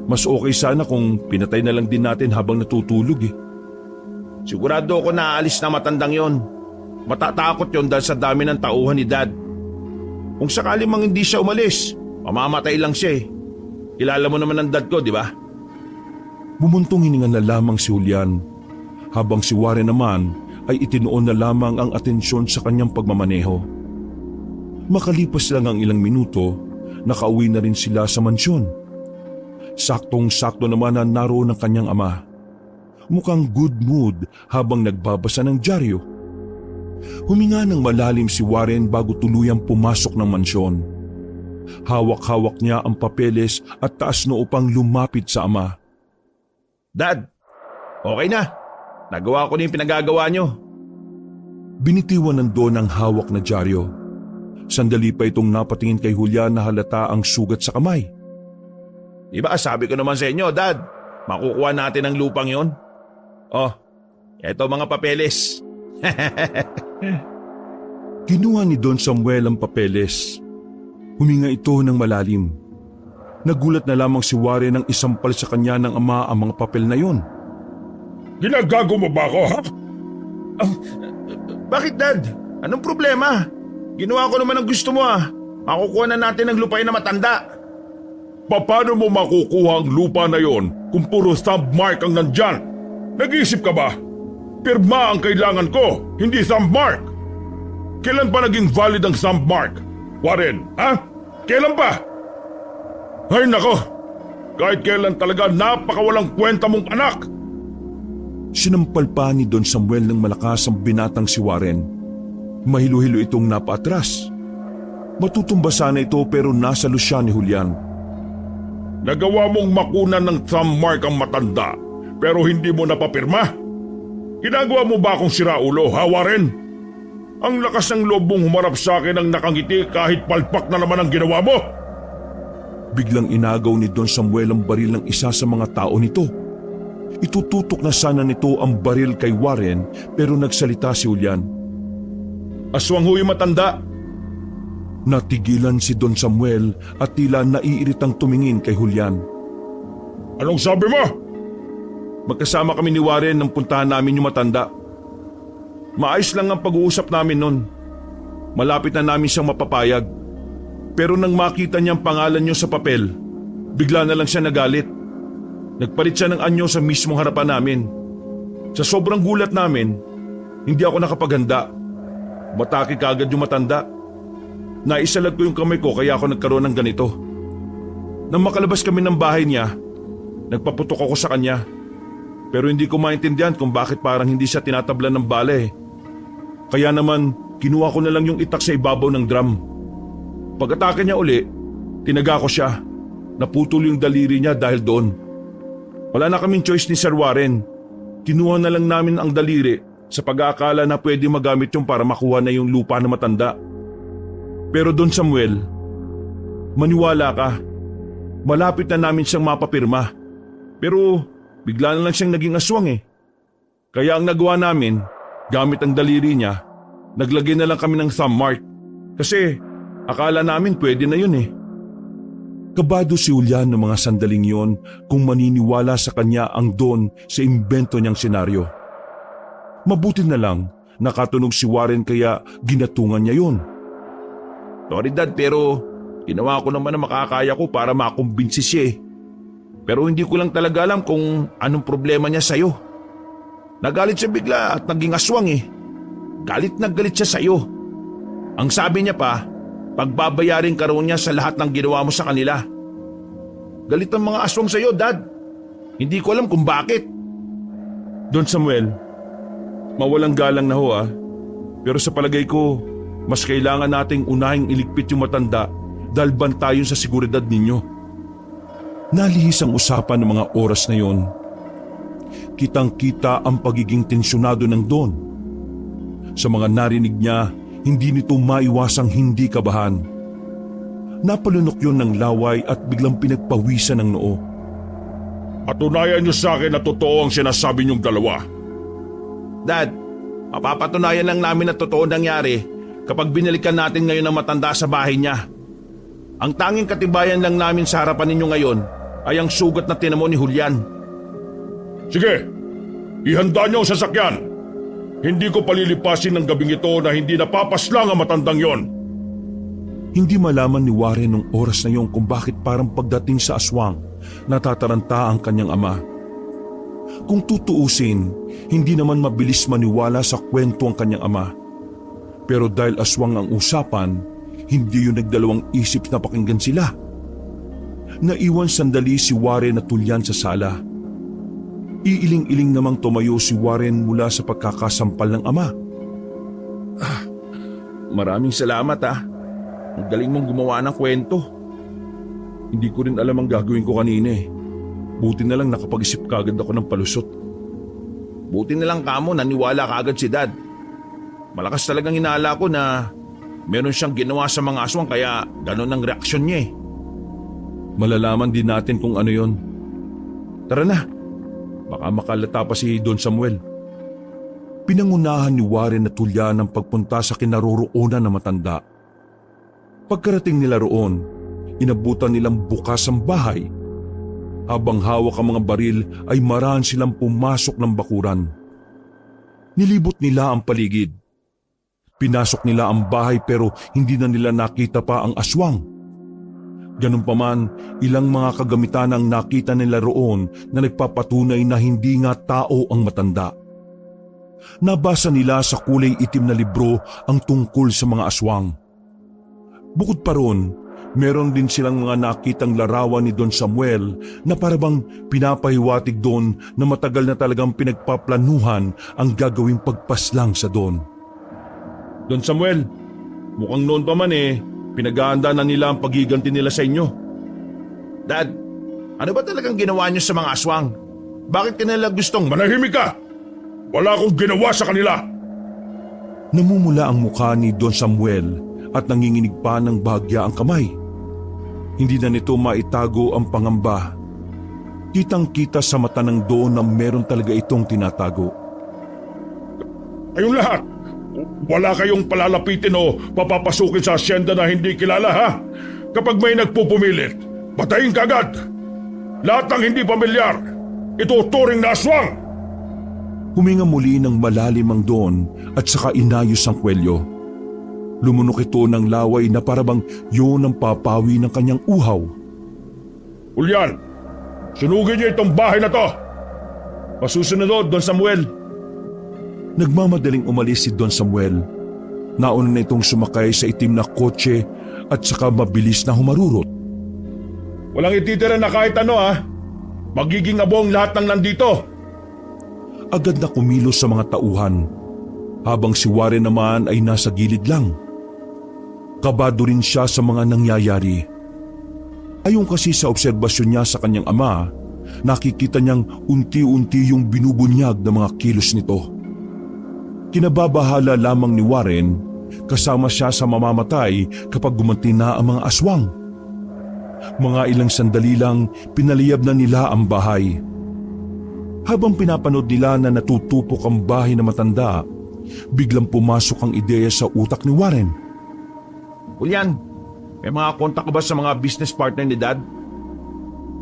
Mas okay sana kung pinatay na lang din natin habang natutulog eh. Sigurado ako na aalis na matandang yon. Matatakot yon dahil sa dami ng tauhan ni Dad. Kung sakali mang hindi siya umalis, mamamatay lang siya eh. Kilala mo naman ang dad ko, di ba? Bumuntong hininga na lamang si Julian, habang si Warren naman ay itinoon na lamang ang atensyon sa kanyang pagmamaneho. Makalipas lang ang ilang minuto, nakauwi na rin sila sa mansyon. Saktong-sakto naman na naroon ang kanyang ama. Mukhang good mood habang nagbabasa ng dyaryo. Huminga ng malalim si Warren bago tuluyang pumasok ng mansyon. Hawak-hawak niya ang papeles at taas noo upang lumapit sa ama. Dad, okay na. Nagawa ko na yung pinagagawa niyo. Binitiwan ng Don ang hawak na dyaryo. Sandali pa itong napatingin kay Julian na halata ang sugat sa kamay. Diba sabi ko naman sa inyo, Dad, makukuha natin ang lupang yon. Oh, eto mga papeles. Kinuha ni Don Samuel ang papeles. Huminga ito ng malalim. Nagulat na lamang si Warren nang isampal sa kanya ng ama ang mga papel na yon. Ginagago mo ba ako, ha? Bakit, Dad? Anong problema? Ginawa ko naman ang gusto mo ah. Makukuha na natin ang lupain na matanda. Paano mo makukuha ang lupa na yon kung puro thumb mark ang nandyan? Nag-iisip ka ba? Pirma ang kailangan ko, hindi thumb mark. Kailan pa naging valid ang thumb mark? Warren, ha? Kailan pa? Ay nako, kahit kailan talaga napakawalang kwenta mong anak. Sinampal pa ni Don Samuel ng malakas ang binatang si Warren. Mahilo-hilo itong napaatras. Matutumba sana ito pero nasa lusya ni Julian. Nagawa mong makunan ng thumb mark ang matanda pero hindi mo napapirma? Ginagawa mo ba akong siraulo, ha Warren? Ang lakas ng loob mong humarap sa akin ang nakangiti kahit palpak na naman ang ginawa mo. Biglang inagaw ni Don Samuel ang baril ng isa sa mga tao nito. Itututok na sana nito ang baril kay Warren pero nagsalita si Julian. Aswang huy matanda. Natigilan si Don Samuel at tila naiiritang tumingin kay Julian. Anong sabi mo? Magkasama kami ni Warren nang puntahan namin yung matanda. Maayos lang ang pag-uusap namin nun. Malapit na namin siyang mapapayag. Pero nang makita niya ang pangalan niyo sa papel, bigla na lang siya nagalit. Nagpalit siya ng anyo sa mismong harapan namin. Sa sobrang gulat namin, hindi ako nakapaghanda. Matake kaagad yung matanda. Naisalag ko yung kamay ko kaya ako nagkaroon ng ganito. Nang makalabas kami ng bahay niya, nagpaputok ako sa kanya. Pero hindi ko maintindihan kung bakit parang hindi siya tinatablan ng bala eh. Kaya naman, kinuha ko na lang yung itak sa ibabaw ng drum. Pag-atake niya uli, tinaga ko siya. Naputol yung daliri niya dahil doon. Wala na kaming choice ni Sir Warren. Kinuha na lang namin ang daliri sa pag-aakala na pwede magamit yung para makuha na yung lupa na matanda. Pero Don Samuel, maniwala ka. Malapit na namin siyang mapapirma. Pero bigla na lang siyang naging aswang eh. Kaya ang nagawa namin, gamit ang daliri niya, naglagay na lang kami ng thumb mark. Kasi akala namin pwede na yun eh. Kabado si Julian ng mga sandaling yon kung maniniwala sa kanya ang Don sa imbento niyang senaryo. Mabuti na lang nakatunog si Warren kaya ginatungan niya yon. Sorry Dad pero ginawa ko naman ang makakaya ko para makumbinsi siya eh. Pero hindi ko lang talaga alam kung anong problema niya sa'yo. Nagalit siya bigla at naging aswang eh. Galit na galit siya sa'yo. Ang sabi niya pa, pagbabayarin ka raw niya sa lahat ng ginawa mo sa kanila. Galit ang mga aswang sa'yo, Dad. Hindi ko alam kung bakit. Don Samuel, mawalang galang na ho ah. Pero sa palagay ko, mas kailangan nating unahing iligpit yung matanda dahil bantayon sa seguridad ninyo. Nalihis ang usapan ng mga oras na yon. Kitang-kita ang pagiging tensyonado ng Don. Sa mga narinig niya, hindi nito maiwasang hindi kabahan. Napalunok yon ng laway at biglang pinagpawisan ng noo. Patunayan niyo sa akin na totoo ang sinasabi niyong dalawa. Dad, mapapatunayan lang namin na totoo nangyari kapag binalikan natin ngayon ang matanda sa bahay niya. Ang tanging katibayan lang namin sa harapan ninyo ngayon ay ang sugat na tinamo ni Julian. Sige, ihanda niyo ang sasakyan. Hindi ko palilipasin ng gabing ito na hindi napapaslang ang matandang yon. Hindi malaman ni Warren nung oras na yon kung bakit parang pagdating sa aswang, natataranta ang kanyang ama. Kung tutuusin, hindi naman mabilis maniwala sa kwento ang kanyang ama. Pero dahil aswang ang usapan, hindi yun nagdalawang isip na pakinggan sila. Naiwan sandali si Warren na tulyan sa sala. Iiling-iling namang tumayo si Warren mula sa pagkakasampal ng ama. Maraming salamat Ang galing mong gumawa ng kwento. Hindi ko rin alam ang gagawin ko kanina eh. Buti na lang nakapag-isip kagad ako ng palusot. Buti na lang kamo naniwala kaagad si Dad. Malakas talagang hinala ko na meron siyang ginawa sa mga aswang kaya ganun ang reaksyon niya eh. Malalaman din natin kung ano yon. Tara na. Baka makalata pa si Don Samuel. Pinangunahan ni Warren na tulyan ang pagpunta sa kinaroroonan na matanda. Pagkarating nila roon, inabutan nilang bukas ang bahay. Habang hawak ang mga baril ay marahan silang pumasok ng bakuran. Nilibot nila ang paligid. Pinasok nila ang bahay pero hindi na nila nakita pa ang aswang. Ganun pa man, ilang mga kagamitan ang nakita nila roon na nagpapatunay na hindi nga tao ang matanda. Nabasa nila sa kulay itim na libro ang tungkol sa mga aswang. Bukod pa ron, meron din silang mga nakitang larawan ni Don Samuel na parabang pinapahiwatig doon na matagal na talagang pinagpaplanuhan ang gagawing pagpaslang sa Don. Don Samuel, mukhang noon pa man pinag-aanda na nila ang pagiganti nila sa inyo. Dad, ano ba talagang ginawa niyo sa mga aswang? Bakit kanila gustong Manahimik ka! Wala akong ginawa sa kanila! Namumula ang mukha ni Don Samuel at nanginginig pa ng bahagya ang kamay. Hindi na nito maitago ang pangamba. Kitang-kita sa mata ng Don na meron talaga itong tinatago. Kayong lahat, wala kayong palalapitin o papapasukin sa asyenda na hindi kilala ha? Kapag may nagpupumilit, patayin kagad! Lahat ng hindi pamilyar, ituturing na aswang! Huminga muli ng malalim ang Don at saka inayos ang kwelyo. Lumunok ito ng laway na parabang yun ang papawi ng kanyang uhaw. Julian, sunugin niyo itong bahay na to! Masusunod, Don Samuel! Nagmamadaling umalis si Don Samuel. Nauna na itong sumakay sa itim na kotse at saka mabilis na humarurot. Walang ititira na kahit ano ha! Magiging abong lahat ng nandito! Agad na kumilos sa mga tauhan, habang si Warren naman ay nasa gilid lang. Kabado rin siya sa mga nangyayari. Ayon kasi sa obserbasyon niya sa kanyang ama, nakikita niyang unti-unti yung binubunyag ng mga kilos nito. Kinababahala lamang ni Warren, kasama siya sa mamamatay kapag gumanti na ang mga aswang. Mga ilang sandali lang, pinaliyab na nila ang bahay. Habang pinapanood nila na natutupok ang bahay na matanda, biglang pumasok ang ideya sa utak ni Warren. Julian, may mga kontak ka ba sa mga business partner ni Dad?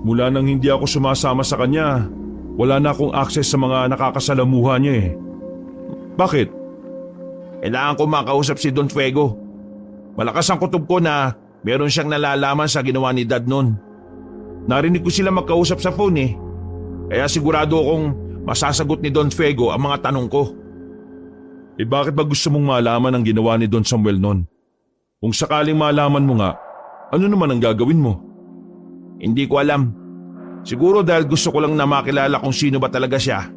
Mula nang hindi ako sumasama sa kanya, wala na akong access sa mga nakakasalamuha niya eh. Bakit? Kailangan ko makausap si Don Fuego. Malakas ang kutob ko na meron siyang nalalaman sa ginawa ni Dad noon. Narinig ko sila magkausap sa phone Kaya sigurado akong masasagot ni Don Fuego ang mga tanong ko. Bakit ba gusto mong malaman ang ginawa ni Don Samuel noon? Kung sakaling malaman mo nga, ano naman ang gagawin mo? Hindi ko alam. Siguro dahil gusto ko lang na makilala kung sino ba talaga siya.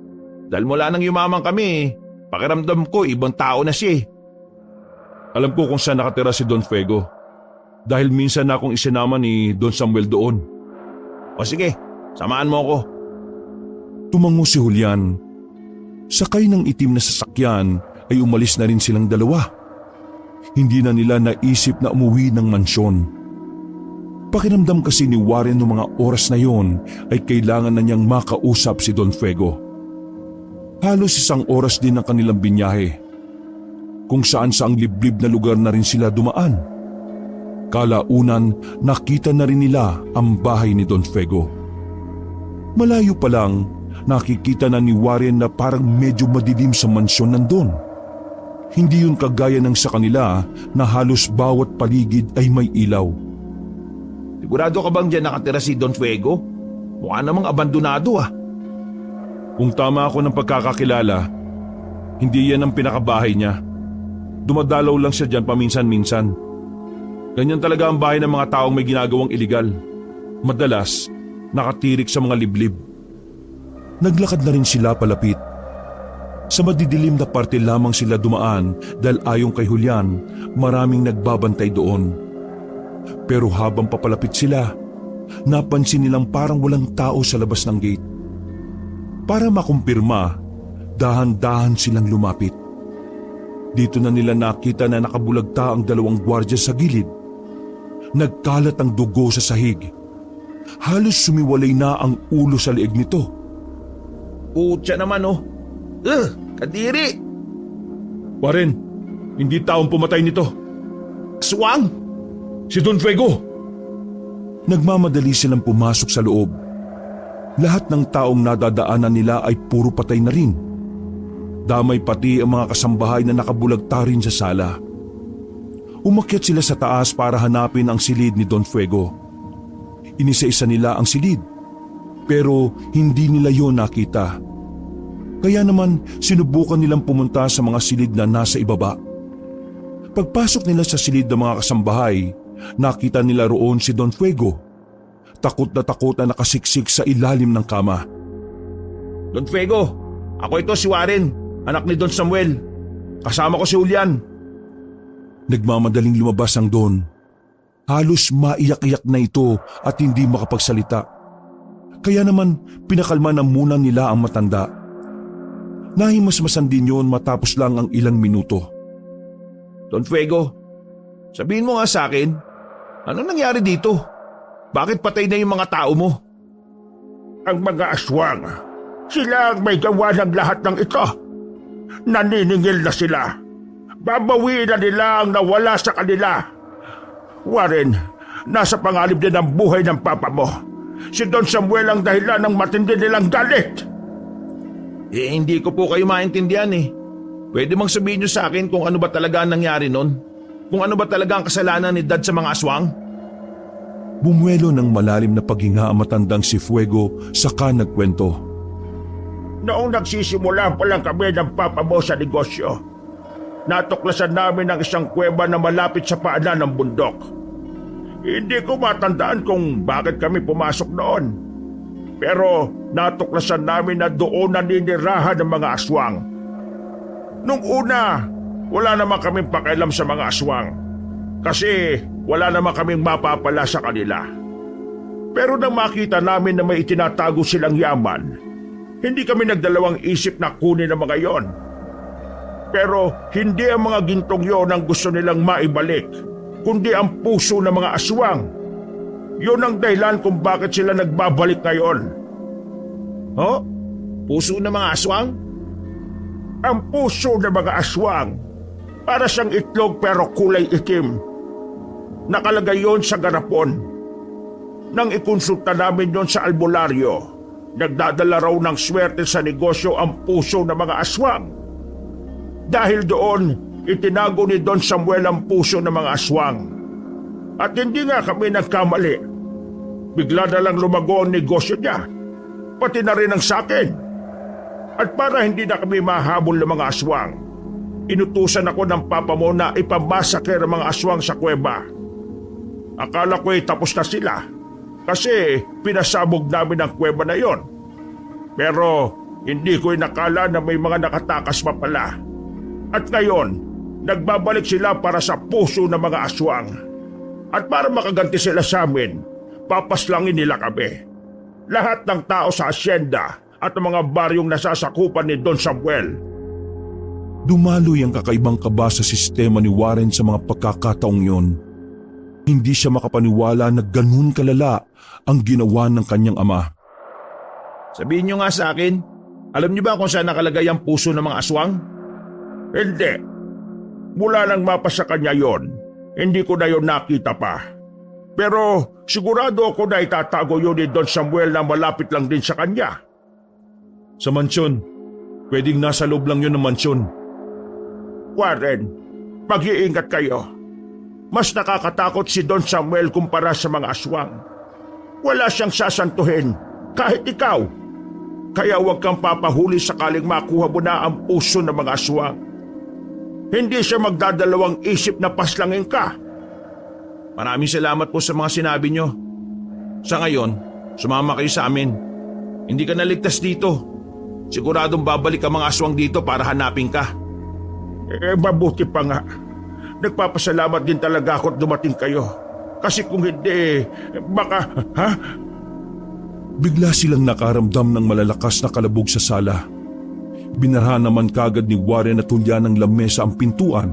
Dahil mula nang yumaman kami, pakiramdam ko ibang tao na siya Alam ko kung saan nakatira si Don Fuego. Dahil minsan na akong isinama ni Don Samuel doon. O sige, samahan mo ako. Tumango si Julian. Sakay ng itim na sasakyan ay umalis na rin silang dalawa. Hindi na nila naisip na umuwi ng mansyon. Pakiramdam kasi ni Warren noong mga oras na yon ay kailangan na niyang makausap si Don Fuego. Halos 1 oras din ang kanilang binyahe. Kung saan saang liblib na lugar na rin sila dumaan. Kalaunan, nakita na rin nila ang bahay ni Don Fuego. Malayo pa lang, nakikita na ni Warren na parang medyo madilim sa mansyon nandun. Hindi yun kagaya ng sa kanila na halos bawat paligid ay may ilaw. Sigurado ka bang dyan nakatira si Don Fuego? Mukha namang abandonado ah. Kung tama ako ng pagkakakilala, hindi yan ang pinakabahay niya. Dumadalaw lang siya dyan paminsan-minsan. Ganyan talaga ang bahay ng mga taong may ginagawang iligal. Madalas, nakatirik sa mga liblib. Naglakad na rin sila palapit. Sa madidilim na parte lamang sila dumaan dahil ayon kay Julian, maraming nagbabantay doon. Pero habang papalapit sila, napansin nilang parang walang tao sa labas ng gate. Para makumpirma, dahan-dahan silang lumapit. Dito na nila nakita na nakabulagta ang dalawang gwardya sa gilid. Nagkalat ang dugo sa sahig. Halos sumiwalay na ang ulo sa leeg nito. Putya naman oh. Kadiri! Warren, hindi taong pumatay nito. Aswang! Si Don Fuego! Nagmamadali silang pumasok sa loob. Lahat ng taong nadadaanan nila ay puro patay na rin. Damay pati ang mga kasambahay na nakabulagta rin sa sala. Umakyat sila sa taas para hanapin ang silid ni Don Fuego. Inisa-isa nila ang silid, pero hindi nila yon nakita. Kaya naman sinubukan nilang pumunta sa mga silid na nasa ibaba. Pagpasok nila sa silid ng mga kasambahay, nakita nila roon si Don Fuego. Takot na nakasiksik sa ilalim ng kama. Don Fuego, ako ito si Warren, anak ni Don Samuel. Kasama ko si Julian. Nagmamadaling lumabas ang Don. Halos maiyak-iyak na ito at hindi makapagsalita. Kaya naman pinakalma na muna nila ang matanda. Nahimasmasan din yun matapos lang ang ilang minuto. Don Fuego, sabihin mo nga sa akin, anong nangyari dito? Bakit patay na yung mga tao mo? Ang mga aswang, sila ang may gawa ng lahat ng ito. Naniningil na sila. Babawiin na nila ang nawala sa kanila. Warren, nasa panganib din ang buhay ng papa mo. Si Don Samuel ang dahilan ng matindi nilang galit. Hindi ko po kayo maintindihan eh. Pwede bang sabihin niyo sa akin kung ano ba talaga ang nangyari nun? Kung ano ba talaga ang kasalanan ni Dad sa mga aswang? Bumuelo ng malalim na paghinga ang matandang si Fuego saka nagkwento. Noong nagsisimula pa lang kami ng papa mo sa negosyo, natuklasan namin ang isang kuweba na malapit sa paanan ng bundok. Hindi ko matandaan kung bakit kami pumasok noon. Pero natuklasan namin na doon naninirahan ng mga aswang. Nung una, wala naman kaming pakialam sa mga aswang. Kasi wala naman kaming mapapala sa kanila. Pero nang makita namin na may itinatago silang yaman, hindi kami nagdalawang isip na kunin ang mga yon. Pero hindi ang mga gintong yon ang gusto nilang maibalik, kundi ang puso ng mga aswang. Yun ang dahilan kung bakit sila nagbabalik ngayon. Oh? Puso ng mga aswang? Ang puso ng mga aswang, para siyang itlog pero kulay itim. Nakalagay yon sa garapon. Nang ikonsulta namin yon sa albularyo, nagdadala raw ng swerte sa negosyo ang puso ng mga aswang. Dahil doon, itinago ni Don Samuel ang puso ng mga aswang. At hindi nga kami nagkamali. Bigla na lang lumago ang negosyo niya, pati na rin ang sakin. At para hindi na kami mahabol ng mga aswang, inutusan ako ng papa mo na ipamasaker ang mga aswang sa kuweba. Akala ko ay tapos na sila kasi pinasabog namin ang kuweba na yon. Pero hindi ko inakala na may mga nakatakas pa pala. At ngayon, nagbabalik sila para sa puso ng mga aswang. At para makaganti sila sa amin, papaslangin nila kami. Lahat ng tao sa asyenda at ang mga baryong nasasakupan ni Don Samuel. Dumaloy ang kakaibang kaba sa sistema ni Warren sa mga pagkakataong yon. Hindi siya makapaniwala na ganun kalala ang ginawa ng kanyang ama. Sabihin niyo nga sa akin, alam niyo ba kung saan nakalagay ang puso ng mga aswang? Hindi. Mula nang mapasa kanya yon, hindi ko na yon nakita pa. Pero sigurado ako na itatago yun ni Don Samuel na malapit lang din sa kanya. Sa mansyon. Pwedeng nasa loob lang yun ng mansyon. Warren, mag-iingat kayo. Mas nakakatakot si Don Samuel kumpara sa mga aswang. Wala siyang sasantuhin, kahit ikaw. Kaya huwag kang papahuli sakaling makuha mo na ang puso ng mga aswang. Hindi siya magdadalawang isip na paslangin ka. Maraming salamat po sa mga sinabi nyo. Sa ngayon, sumama kayo sa amin. Hindi ka naligtas dito. Siguradong babalik ang mga aswang dito para hanapin ka. Mabuti pa nga. Nagpapasalamat din talaga ako at dumating kayo. Kasi kung hindi, baka... Ha? Bigla silang nakaramdam ng malalakas na kalabog sa sala. Binarha naman kagad ni Warren at Julian ng lamesa ang pintuan.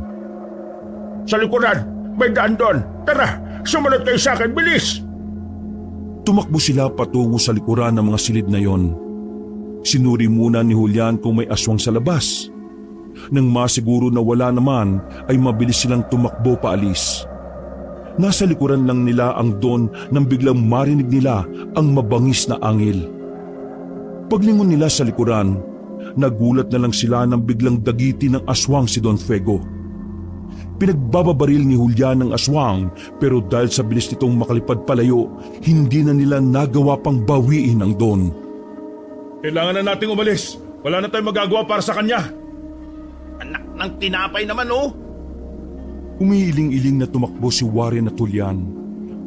Sa likuran, may daan doon. Tara, sumunod kayo sa akin, bilis! Tumakbo sila patungo sa likuran ng mga silid na yon. Sinuri muna ni Julian kung may aswang sa labas. Nang masiguro na wala naman, ay mabilis silang tumakbo paalis. Nasa likuran lang nila ang Don nang biglang marinig nila ang mabangis na angil. Paglingon nila sa likuran, nagulat na lang sila nang biglang dagiti ng aswang si Don Fuego. Pinagbababaril ni Julian ang aswang pero dahil sa bilis nitong makalipad palayo, hindi na nila nagawa pang bawiin ang Don. Kailangan na nating umalis. Wala na tayong magagawa para sa kanya. Anak ng tinapay naman oh! Umiiling-iling na tumakbo si Warren at Julian.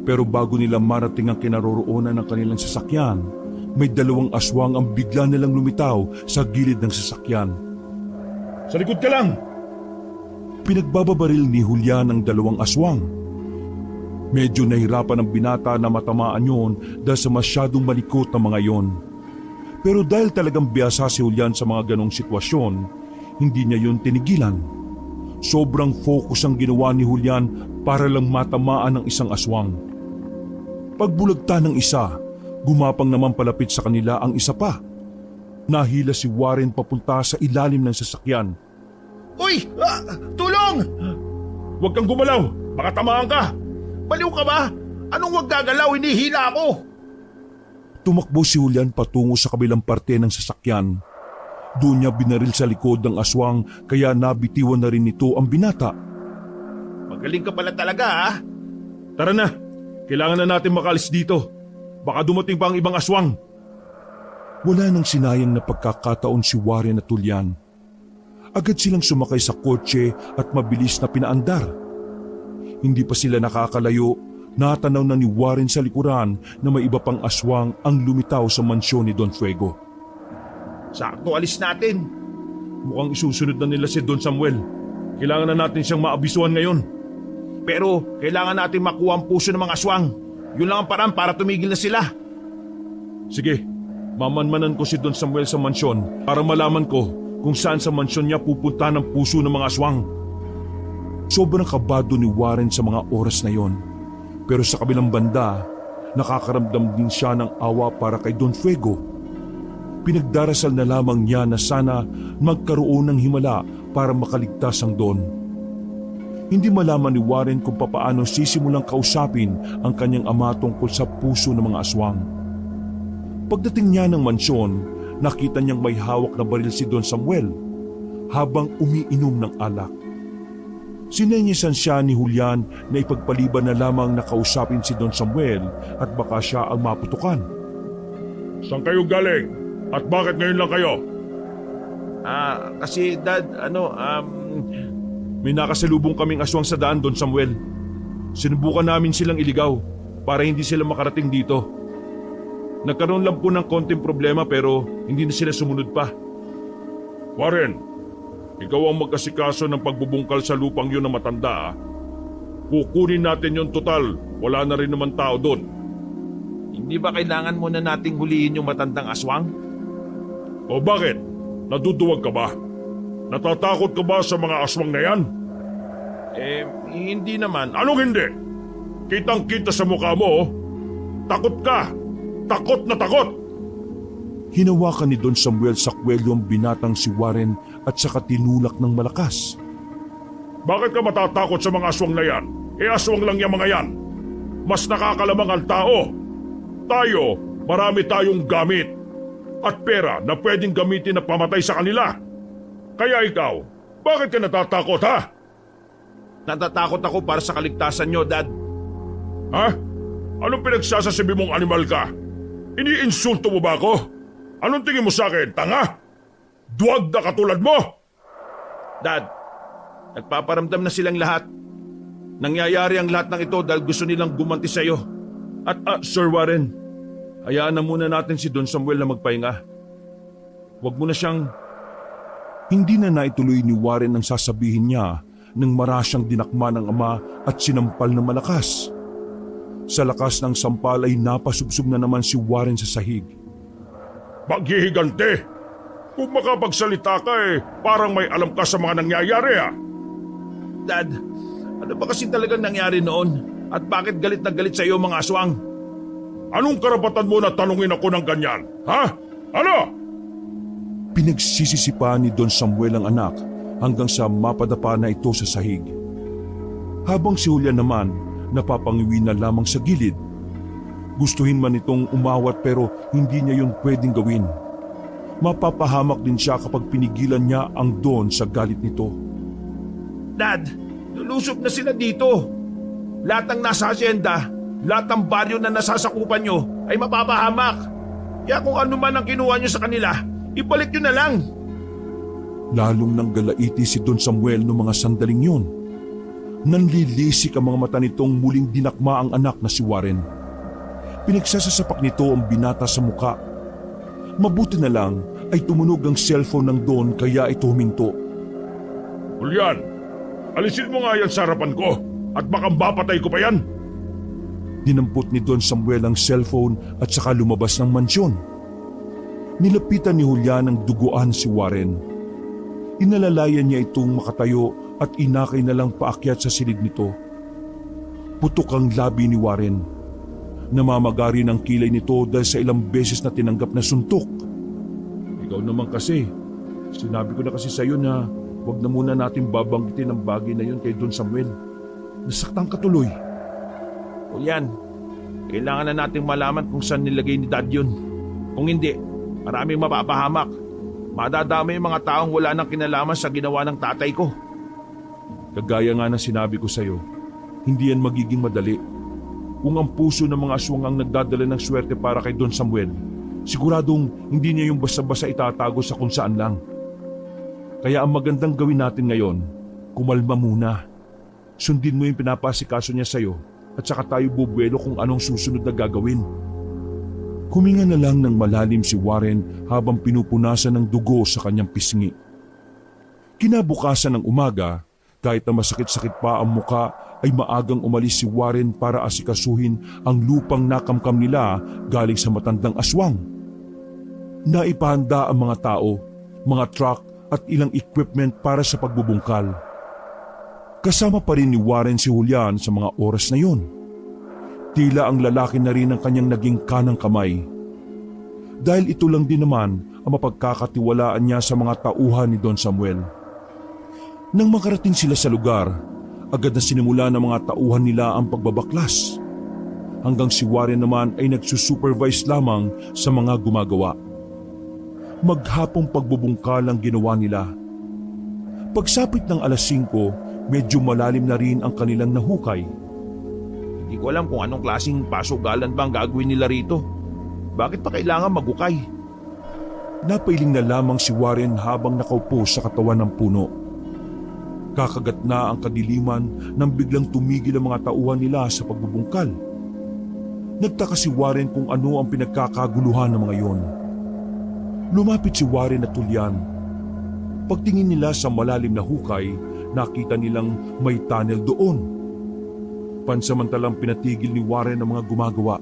Pero bago nila marating ang kinaroroonan ng kanilang sasakyan, may dalawang aswang ang bigla nilang lumitaw sa gilid ng sasakyan. Sa likod ka lang! Pinagbababaril ni Julian ang dalawang aswang. Medyo nahirapan ang binata na matamaan yon dahil sa masyadong malikot na mga yon. Pero dahil talagang biyasa si Julian sa mga ganong sitwasyon, hindi niya yun tinigilan. Sobrang focus ang ginawa ni Julian para lang matamaan ng isang aswang. Pagbulagta ng isa, gumapang naman palapit sa kanila ang isa pa. Nahila si Warren papunta sa ilalim ng sasakyan. Uy! Tulong! Huwag kang gumalaw! Baka tamaan ka! Baliw ka ba? Anong wag gagalaw? Hinihila ako! Tumakbo si Julian patungo sa kabilang parte ng sasakyan. Doon niya binaril sa likod ng aswang kaya nabitiwan na rin nito ang binata. Magaling ka pala talaga ha? Tara na! Kailangan na natin makalis dito. Baka dumating pa ang ibang aswang. Wala nang sinayang na pagkakataon si Warren at Julian. Agad silang sumakay sa kotse at mabilis na pinaandar. Hindi pa sila nakakalayo, natanaw na ni Warren sa likuran na may iba pang aswang ang lumitaw sa mansyon ni Don Fuego. Sakto alis natin. Mukhang isusunod na nila si Don Samuel. Kailangan na natin siyang maabisuhan ngayon. Pero kailangan natin makuha ang puso ng mga aswang. Yun lang ang paraan para tumigil na sila. Sige, mamanmanan ko si Don Samuel sa mansyon para malaman ko kung saan sa mansyon niya pupunta ng puso ng mga aswang. Sobrang kabado ni Warren sa mga oras na yon. Pero sa kabilang banda, nakakaramdam din siya ng awa para kay Don Fuego. Pinagdarasal na lamang niya na sana magkaroon ng himala para makaligtas ang Don. Hindi malaman ni Warren kung papaano sisimulang kausapin ang kanyang ama tungkol sa puso ng mga aswang. Pagdating niya ng mansyon, nakita niyang may hawak na baril si Don Samuel habang umiinom ng alak. Sinenyesan siya ni Julian na ipagpaliban na lamang na kausapin si Don Samuel at baka siya ang maputukan. Saan kayo galing? At bakit ngayon lang kayo? Kasi Dad, May nakasalubong kaming aswang sa daan, Don Samuel. Sinubukan namin silang iligaw para hindi sila makarating dito. Nagkaroon lang po ng konting problema pero hindi na sila sumunod pa. Warren, ikaw ang magkasikaso ng pagbubungkal sa lupang yun na matanda. Kukunin natin yung total. Wala na rin naman tao doon. Hindi ba kailangan muna nating huliin yung matandang aswang? O bakit? Naduduwag ka ba? Natatakot ka ba sa mga aswang na yan? Hindi naman. Anong hindi? Kitang-kita sa mukha mo, oh. Takot ka! Takot na takot! Hinawakan ni Don Samuel sa kwelyo ang binatang si Warren at saka tinulak ng malakas. Bakit ka matatakot sa mga aswang na yan? Aswang lang yung mga yan. Mas nakakalamang ang tao. Tayo, marami tayong gamit. at pera na pwedeng gamitin na pamatay sa kanila. Kaya ikaw, bakit ka natatakot ha? Natatakot ako para sa kaligtasan nyo, Dad. Ha? Anong pinagsasasabi mong animal ka? Iniinsulto mo ba ako? Anong tingin mo sa akin, tanga? Duwag na katulad mo! Dad, nagpaparamdam na silang lahat. Nangyayari ang lahat ng ito dahil gusto nilang gumanti sa iyo. At Sir Warren, hayaan na muna natin si Don Samuel na magpahinga. Huwag mo na siyang... Hindi na naituloy ni Warren ang sasabihin niya nang marasyang dinakma ng ama at sinampal ng malakas. Sa lakas ng sampal ay napasubsob na naman si Warren sa sahig. Maghihigante! Kung makapagsalita ka parang may alam ka sa mga nangyayari ha. Dad, ano ba kasi talagang nangyari noon? At bakit galit na galit sa iyo mga aswang? Anong karapatan mo na tanungin ako ng ganyan? Ha? Ano? Pinagsisisipa ni Don Samuel ang anak hanggang sa mapadapa na ito sa sahig. Habang si Julian naman napapangiwi na lamang sa gilid. Gustuhin man itong umawat pero hindi niya yun pwedeng gawin. Mapapahamak din siya kapag pinigilan niya ang Don sa galit nito. Dad, lulusob na sila dito. Lahat ng nasa asyenda, lahat ng baryo na nasasakupan nyo ay mapapahamak. Kaya kung ano man ang kinuha nyo sa kanila, ibalik nyo na lang. Lalong nang galaiti si Don Samuel noong mga sandaling yun. Nanlilisik ang mga mata nitong muling dinakma ang anak na si Warren. Pinagsasasapak nito ang binata sa muka. Mabuti na lang ay tumunog ang cellphone ng Don kaya ito huminto. Julian, alisin mo nga yan sa harapan ko at baka mapatay ko pa yan. Dinampot ni Don Samuel ang cellphone at saka lumabas ng mansyon. Nilapitan ni Julian ang duguan si Warren. Inalalayan niya itong makatayo at inakay na lang paakyat sa silid nito. Putok ang labi ni Warren. Namamagari ng kilay nito dahil sa ilang beses na tinanggap na suntok. Ikaw naman kasi, sinabi ko na kasi sa iyo na huwag na muna natin babanggitin ang bagay na yun kay Don Samuel. Nasaktan ka tuloy. O yan, kailangan na nating malaman kung saan nilagay ni Dad yun. Kung hindi, maraming mapapahamak. Madadami yung mga taong wala nang kinalaman sa ginawa ng tatay ko. Kagaya nga ng sinabi ko sa iyo, hindi yan magiging madali. Kung ang puso ng mga aswang ang nagdadala ng swerte para kay Don Samuel, siguradong hindi niya yung basta-basta itatago sa kung saan lang. Kaya ang magandang gawin natin ngayon, kumalma muna. Sundin mo yung pinapasikaso niya sa iyo at saka tayo bubuelo kung anong susunod na gagawin. Huminga na lang ng malalim si Warren habang pinupunasan ng dugo sa kanyang pisngi. Kinabukasan ng umaga, kahit na masakit-sakit pa ang muka, ay maagang umalis si Warren para asikasuhin ang lupang nakamkam nila galing sa matandang aswang. Naipahanda ang mga tao, mga truck at ilang equipment para sa pagbubungkal. Kasama pa rin ni Warren si Julian sa mga oras na yon. Tila ang lalaki na rin ang kanyang naging kanang kamay. Dahil ito lang din naman ang mapagkakatiwalaan niya sa mga tauhan ni Don Samuel. Nang makarating sila sa lugar, agad na sinimula ng mga tauhan nila ang pagbabaklas. Hanggang si Warren naman ay nagsusupervise lamang sa mga gumagawa. Maghapong pagbubungkal ang ginawa nila. Pagsapit ng alas 5, medyo malalim na rin ang kanilang nahukay. Hindi ko alam kung anong klaseng pasugalan ba ang gagawin nila rito. Bakit pa kailangan magukay? Napailing na lamang si Warren habang nakaupo sa katawan ng puno. Kakagat na ang kadiliman nang biglang tumigil ang mga tauhan nila sa pagbubungkal. Nagtaka si Warren kung ano ang pinagkakaguluhan ng mga iyon. Lumapit si Warren at Julian. Pagtingin nila sa malalim na hukay, nakita nilang may tunnel doon. Pansamantalang pinatigil ni Warren ang mga gumagawa.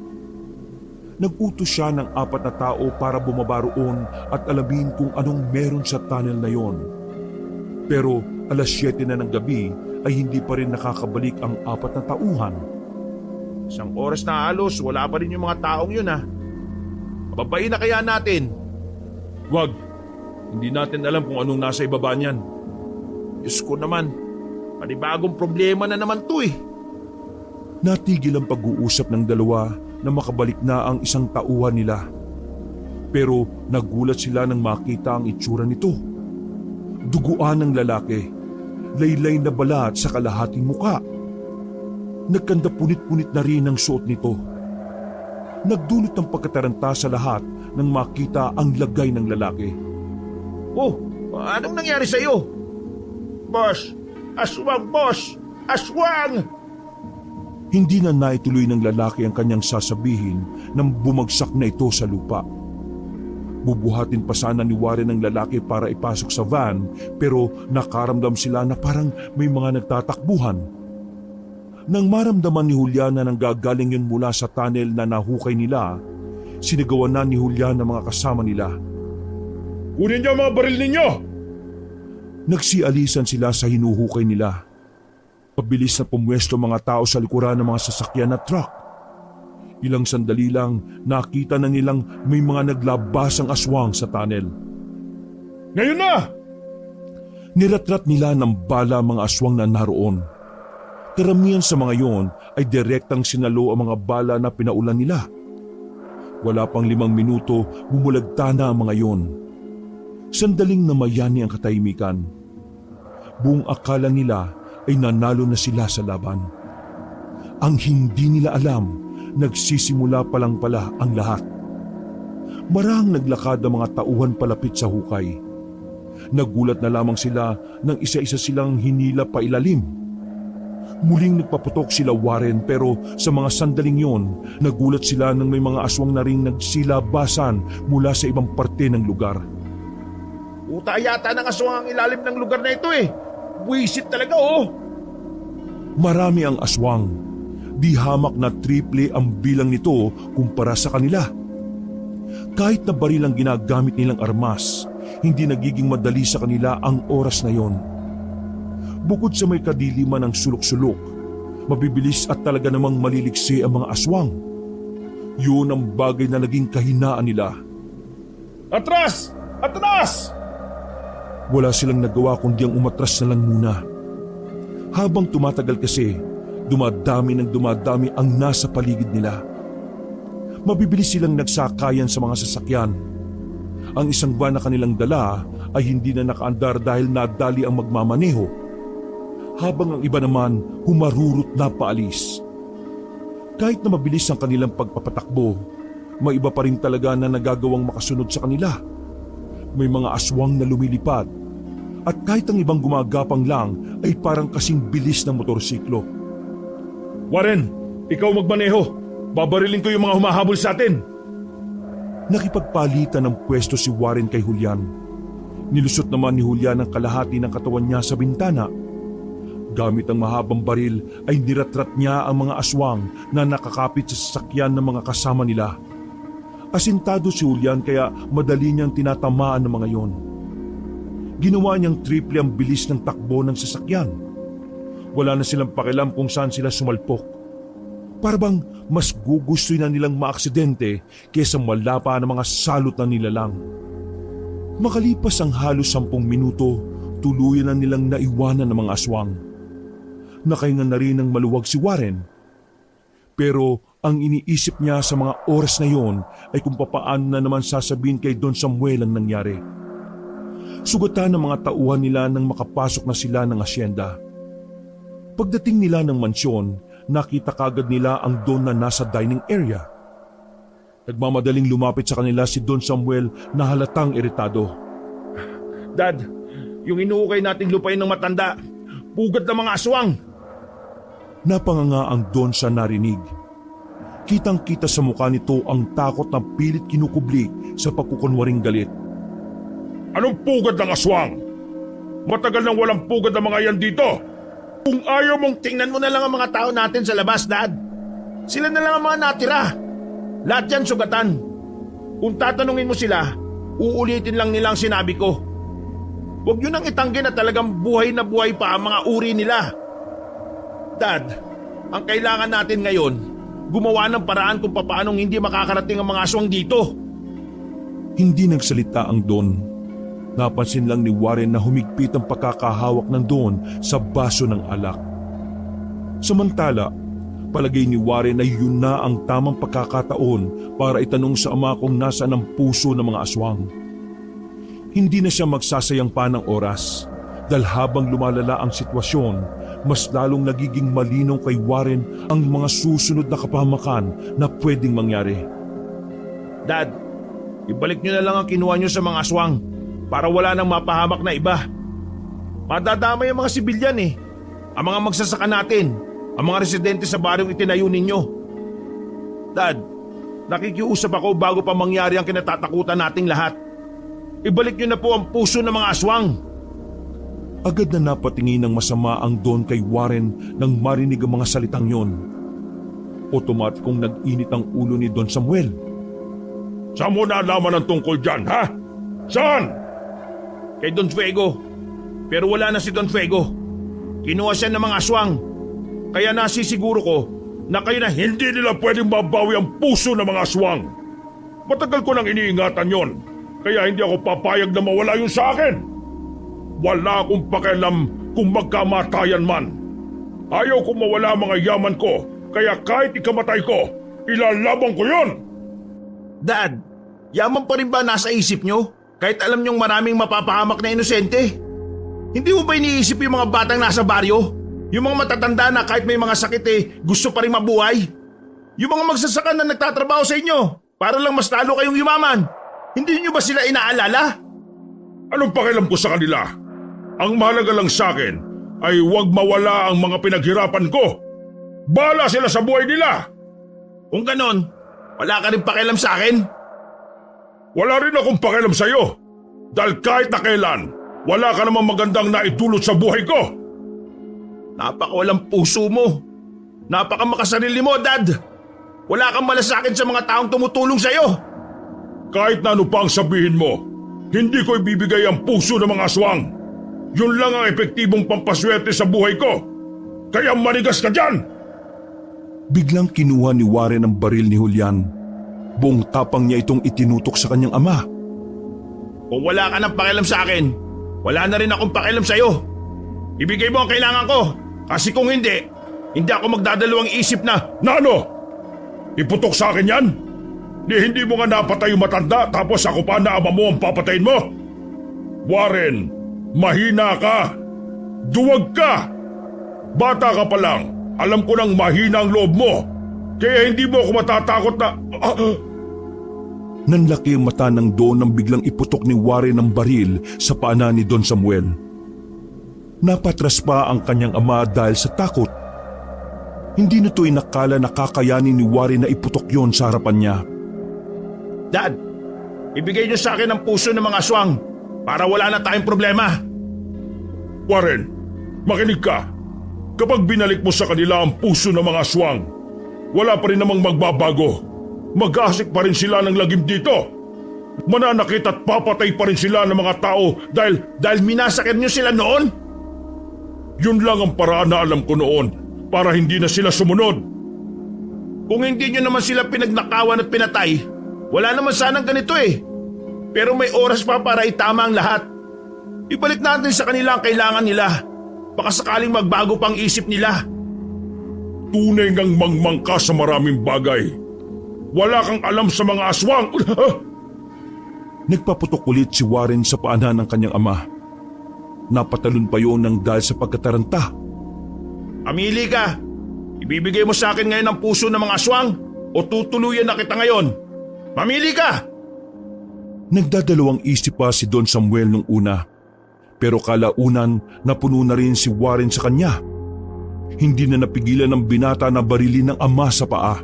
Nag-utos siya ng 4 na tao para bumaba roon at alamin kung anong meron sa tunnel na yon. Pero alas 7 na ng gabi ay hindi pa rin nakakabalik ang 4 na tauhan. Isang oras na halos, wala pa rin yung mga taong yun ha. Pababain na kaya natin? Wag, hindi natin alam kung anong nasa ibaba niyan. Diyos ko naman, panibagong problema na naman to eh. Natigil ang pag-uusap ng dalawa na makabalik na ang isang tauhan nila. Pero nagulat sila nang makita ang itsura nito. Duguan ng lalaki, laylay na balat sa kalahating muka. Nagkanda punit-punit na rin ang suot nito. Nagdulot ng pagkataranta sa lahat nang makita ang lagay ng lalaki. Oh, anong nangyari sa'yo? Boss! Aswang, boss! Aswang! Hindi na naituloy ng lalaki ang kanyang sasabihin nang bumagsak na ito sa lupa. Bubuhatin pa sana ni Warren ang lalaki para ipasok sa van, pero nakaramdam sila na parang may mga nagtatakbuhan. Nang maramdaman ni Juliana nang gagaling yun mula sa tunnel na nahukay nila, sinigawan na ni Juliana ang mga kasama nila. Kunin niyo ang mga baril ninyo! Nagsialisan sila sa hinuhukay nila. Pabilis na pumwesto mga tao sa likuran ng mga sasakyan na truck. Ilang sandali lang nakita na nilang may mga naglabasang aswang sa tunnel. Ngayon na! Niratrat nila ng bala mga aswang na naroon. Karamihan sa mga yon ay direktang sinalo ang mga bala na pinaulan nila. Wala pang 5 minuto, bumulagta na ang mga yon. Sandaling namayani ang katahimikan. Buong akala nila ay nanalo na sila sa laban. Ang hindi nila alam, nagsisimula pa lang pala ang lahat. Marahang naglakad ang mga tauhan palapit sa hukay. Nagulat na lamang sila nang isa-isa silang hinila pa ilalim. Muling nagpaputok sila Warren, pero sa mga sandaling yon, nagulat sila nang may mga aswang na ring nagsilabasan mula sa ibang parte ng lugar. Uta yata ng aswang ang ilalim ng lugar na ito eh. Buwisit talaga oh. Marami ang aswang. Di hamak na triple ang bilang nito kumpara sa kanila. Kahit na baril ang ginagamit nilang armas, hindi nagiging madali sa kanila ang oras na yon. Bukod sa may kadiliman ng sulok-sulok, mabibilis at talaga namang maliliksi ang mga aswang. Yun ang bagay na naging kahinaan nila. Atras! Atras! Wala silang nagawa kundi ang umatras na lang muna. Habang tumatagal kasi, dumadami ng dumadami ang nasa paligid nila. Mabibilis silang nagsakayan sa mga sasakyan. Ang isang van na kanilang dala ay hindi na nakaandar dahil nadali ang magmamaneho, habang ang iba naman humarurot na paalis. Kahit na mabilis ang kanilang pagpapatakbo, may iba pa rin talaga na nagagawang makasunod sa kanila. May mga aswang na lumilipad, at kahit ang ibang gumagapang lang ay parang kasing bilis ng motorsiklo. Warren, ikaw magmaneho. Babarilin ko yung mga humahabol sa atin. Nakipagpalitan ng pwesto si Warren kay Julian. Nilusot naman ni Julian ang kalahati ng katawan niya sa bintana. Gamit ang mahabang baril ay niratrat niya ang mga aswang na nakakapit sa sasakyan ng mga kasama nila. Asintado si Julian kaya madali niyang tinatamaan ng mga yon. Ginawa niyang triple ang bilis ng takbo ng sasakyan. Wala na silang pakialam kung saan sila sumalpok. Parang mas gugustoy na nilang maaksidente kaysa malapa ng mga salot na nilalang. Makalipas ang halos 10 minuto, tuluyan na nilang naiwanan ng mga aswang. Nakahinga na rin ng maluwag si Warren. Pero ang iniisip niya sa mga oras na yon ay kung papaano na naman sasabihin kay Don Samuel ang nangyari. Sugatan ng mga tauhan nila nang makapasok na sila ng asyenda. Pagdating nila ng mansyon, nakita kagad nila ang Don na nasa dining area. Nagmamadaling lumapit sa kanila si Don Samuel na halatang iritado. Dad, yung inuukay nating lupain ng matanda, pugad ng mga aswang. Napanganga ang Don sa narinig. Kitang-kita sa mukha nito ang takot na pilit kinukubli sa pagkukunwaring galit. Anong pugad ng aswang? Matagal nang walang pugad ng mga yan dito. Kung ayaw mong tingnan mo na lang ang mga tao natin sa labas, Dad. Sila na lang ang mga natira. Lahat yan sugatan. Kung tatanungin mo sila, uulitin lang nila ang sinabi ko. Huwag nyo nang itanggi na talagang buhay na buhay pa ang mga uri nila. Dad, ang kailangan natin ngayon, gumawa ng paraan kung paanong hindi makakarating ang mga aswang dito. Hindi nagsalita ang Don. Napansin lang ni Warren na humigpit ang pagkakahawak ng Don sa baso ng alak. Samantala, Palagay ni Warren ay yun na ang tamang pagkakataon para itanong sa ama kung nasaan ang puso ng mga aswang. Hindi na siya magsasayang pa ng oras dahil habang lumalala ang sitwasyon, mas lalong nagiging malinaw kay Warren ang mga susunod na kapahamakan na pwedeng mangyari. Dad, ibalik nyo na lang ang kinuha nyo sa mga aswang para wala nang mapahamak na iba. Madadamay ang mga sibilyan eh. Ang mga magsasaka natin, ang mga residente sa baryong itinayo ninyo. Dad, nakikiusap ako bago pa mangyari ang kinatatakutan nating lahat. Ibalik nyo na po ang puso ng mga aswang. Agad na napatingin ng masama ang Don kay Warren nang marinig ang mga salitang yon. Otomatikong nag-init ang ulo ni Don Samuel. Saan mo nalaman ang tungkol dyan, ha? Saan? Kay Don Fuego. Pero wala na si Don Fuego. Kinuha siya ng mga aswang. Kaya nasisiguro ko na kayo na Hindi nila pwedeng mabawi ang puso ng mga aswang. Matagal ko nang iniingatan yon, kaya hindi ako papayag na mawala yun sa akin. Wala akong pakialam kung magkamatayan man. Ayaw kong mawala ang mga yaman ko, kaya kahit ikamatay ko, ilalaban ko yon. Dad, yaman pa rin ba nasa isip nyo? Kahit alam nyong maraming mapapahamak na inosente? Hindi mo ba iniisip yung mga batang nasa baryo? Yung mga matatanda na kahit may mga sakit gusto pa rin mabuhay? Yung mga magsasaka na nagtatrabaho sa inyo para lang mas lalo kayong yumaman? Hindi nyo ba sila inaalala? Anong pakialam ko sa kanila? Ang mahalaga lang sa akin ay huwag mawala ang mga pinaghirapan ko. Bahala sila sa buhay nila. Kung ganon, wala ka rin pakialam sa akin? Wala rin akong pakialam sa iyo. Dahil kahit na kailan, wala ka namang magandang naitulot sa buhay ko. Napakawalang puso mo. Napakamakasarili mo, Dad. Wala kang malasakit sa mga taong tumutulong sa iyo. Kahit na ano pa ang sabihin mo, hindi ko ibibigay ang puso ng mga aswang. Yun lang ang epektibong pampaswerte sa buhay ko. Kaya manigas ka dyan! Biglang kinuha ni Warren ang baril ni Julian. Buong tapang niya itong itinutok sa kanyang ama. Kung wala ka ng pakialam sa akin, wala na rin akong pakialam sa iyo. Ibigay mo ang kailangan ko. Kasi kung hindi ako magdadalawang isip na. Na ano? Iputok sa akin yan? Hindi mo nga napatay yung matanda tapos ako pa na ama mo ang papatayin mo? Warren, mahina ka. Duwag ka. Bata ka pa lang. Alam ko nang mahina ang loob mo. Kaya hindi mo ako matatakot na... Nanlaki ang mata ng Don nang biglang iputok ni Warren ang baril sa paa ni Don Samuel. Napatras pa ang kanyang ama dahil sa takot. Hindi nito inakala na kakayanin ni Warren na iputok yon sa harapan niya. Dad, ibigay niyo sa akin ang puso ng mga aswang para wala na tayong problema. Warren, makinig ka. Kapag binalik mo sa kanila ang puso ng mga aswang, wala pa rin namang magbabago. Mag-aasik pa rin sila ng lagim dito. Mananakit at papatay pa rin sila ng mga tao dahil minasakit niyo sila noon? Yun lang ang paraan na alam ko noon para hindi na sila sumunod. Kung hindi niyo naman sila pinagnakawan at pinatay, wala naman sanang ganito Pero may oras pa para itama ang lahat. Ibalik natin sa kanila ang kailangan nila. Baka sakaling magbago pang isip nila. Tunay ngang mangmang ka sa maraming bagay. Wala kang alam sa mga aswang. Nagpaputok ulit si Warren sa paanan ng kanyang ama. Napatalon pa yun ng dahil sa pagkataranta. Amili ka. Ibibigay mo sa akin ngayon ang puso ng mga aswang o tutuluyan na kita ngayon. Mamili ka! Nagdadalawang isip pa si Don Samuel nung una. Pero kalaunan napuno na rin si Warren sa kanya. Hindi na napigilan ng binata na barilin ng ama sa paa.